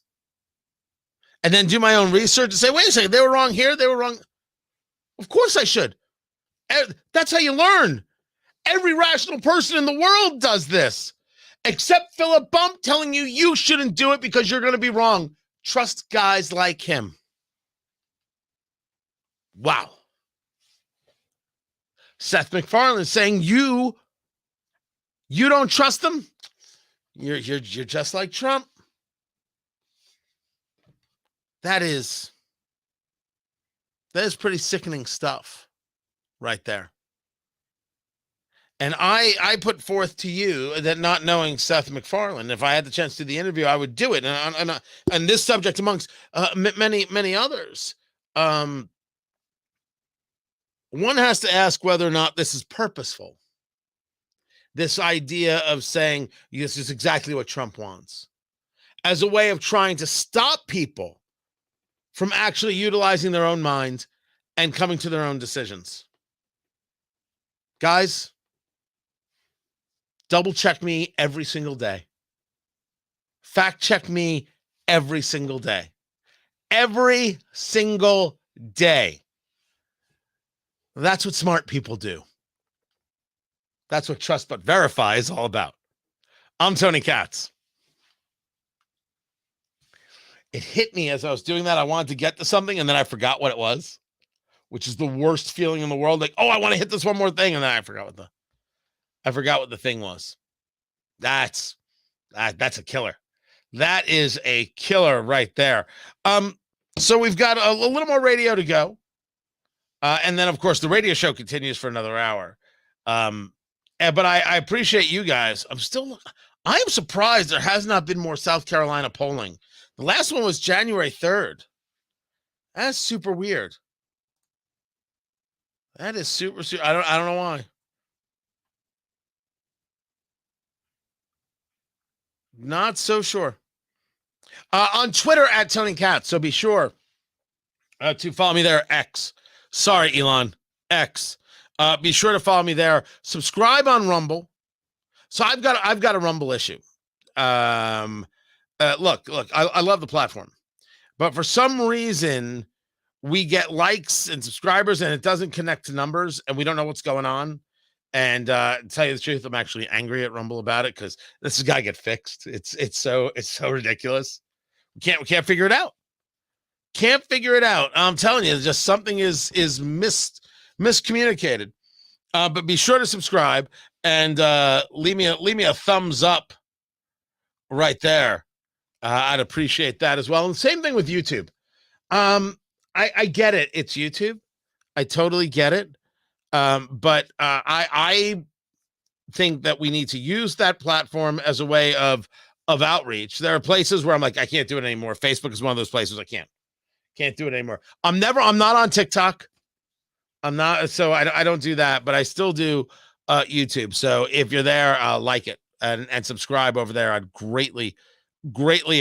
And then do my own research and say, wait a second, they were wrong here, they were wrong. Of course I should. That's how you learn. Every rational person in the world does this, except Philip Bump telling you shouldn't do it because you're going to be wrong. Trust guys like him. Wow. Seth MacFarlane saying you don't trust them? You're just like Trump. That is pretty sickening stuff right there. And I put forth to you that, not knowing Seth MacFarlane, if I had the chance to do the interview, I would do it. And this subject, amongst many others, one has to ask whether or not this is purposeful. This idea of saying this is exactly what Trump wants, as a way of trying to stop people from actually utilizing their own minds and coming to their own decisions. Guys, double check me every single day. Fact check me every single day. every single day. That's what smart people do. That's what Trust But Verify is all about. I'm Tony Katz. It hit me as I was doing that. I wanted to get to something, and then I forgot what it was, which is the worst feeling in the world. Like, oh, I want to hit this one more thing, and then I forgot what the thing was. That's a killer. That is a killer right there. So we've got a little more radio to go. And then, of course, the radio show continues for another hour. But I appreciate you guys. I am surprised there has not been more South Carolina polling. The last one was January 3rd. That's super weird. That is super. I don't know why. Not so sure. On Twitter at Tony Katz. So be sure to follow me there. X. Sorry, Elon. X. Be sure to follow me there. Subscribe on Rumble. So I've got a Rumble issue. Look, I love the platform, but for some reason we get likes and subscribers and it doesn't connect to numbers and we don't know what's going on. And to tell you the truth, I'm actually angry at Rumble about it because this has got to get fixed. It's so ridiculous. We can't figure it out. Can't figure it out. I'm telling you, just something is miscommunicated. But be sure to subscribe and leave me a thumbs up right there. I'd appreciate that as well. And same thing with YouTube. I get it. It's YouTube. I totally get it. But I think that we need to use that platform as a way of outreach. There are places where I'm like, I can't do it anymore. Facebook is one of those places I can't do it anymore. I'm not on TikTok. I'm not, so I don't do that, but I still do YouTube. So if you're there, like it and subscribe over there. I'd greatly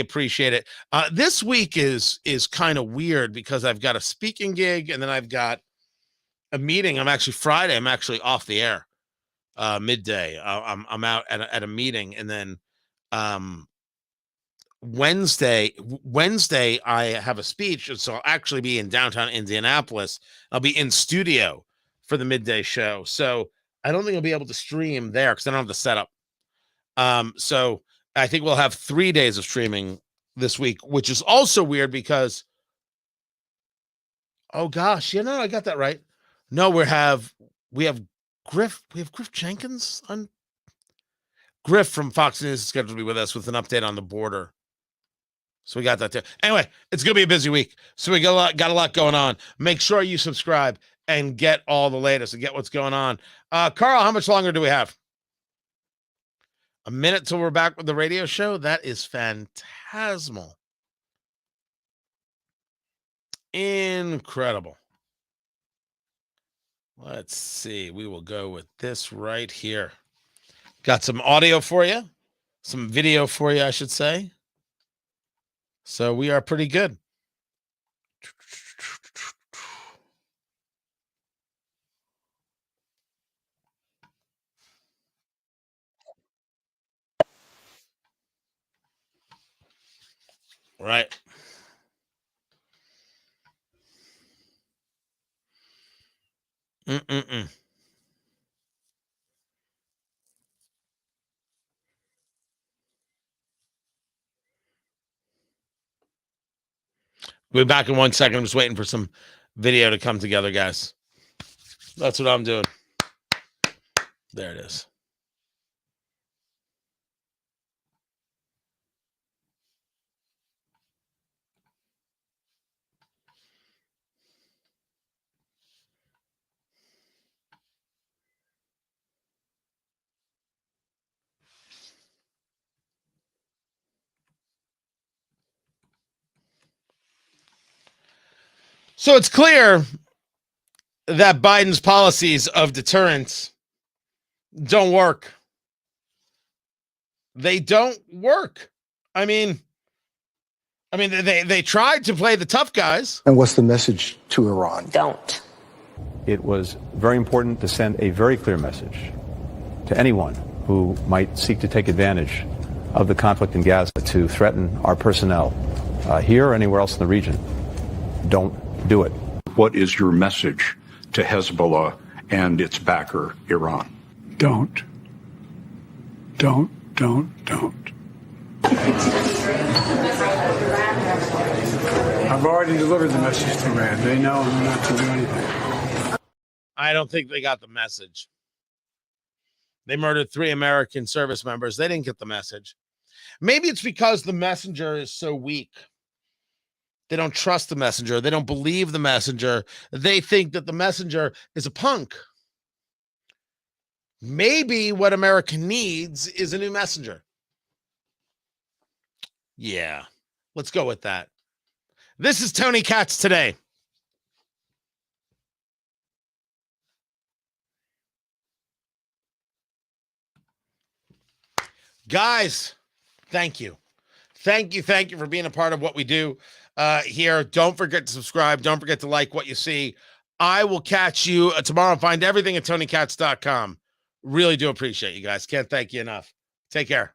appreciate it. This week is kind of weird because I've got a speaking gig and then I've got a meeting. I'm actually off the air midday. I'm out at a meeting, and then Wednesday I have a speech, and so I'll actually be in downtown Indianapolis. I'll be in studio for the midday show, so I don't think I'll be able to stream there because I don't have the setup. So I think we'll have 3 days of streaming this week, which is also weird because, oh gosh, I got that right. No, we have Griff Jenkins on. Griff from Fox News is scheduled to be with us with an update on the border. So we got that too. Anyway, it's going to be a busy week. So we got a lot going on. Make sure you subscribe and get all the latest and get what's going on. Carl, how much longer do we have? A minute till we're back with the radio show? That is phantasmal. Incredible. Let's see. We will go with this right here. Got some audio for you. Some video for you, I should say. So we are pretty good. Right. We'll be back in 1 second. I'm just waiting for some video to come together, guys. That's what I'm doing. There it is. So it's clear that Biden's policies of deterrence don't work. They don't work. I mean, they tried to play the tough guys. And what's the message to Iran? Don't. It was very important to send a very clear message to anyone who might seek to take advantage of the conflict in Gaza to threaten our personnel here or anywhere else in the region. don't do it. What is your message to Hezbollah and its backer, Iran? Don't. I've already delivered the message to Iran. They know not to do anything. I don't think they got the message. They murdered 3 American service members. They didn't get the message. Maybe it's because the messenger is so weak. They don't trust the messenger. They don't believe the messenger. They think that the messenger is a punk. Maybe what America needs is a new messenger. Yeah, let's go with that. This is Tony Katz today. Guys, thank you. Thank you for being a part of what we do here. Don't forget to subscribe. Don't forget to like what you see. I will catch you tomorrow. Find everything at TonyKatz.com. Really do appreciate you guys. Can't thank you enough. Take care.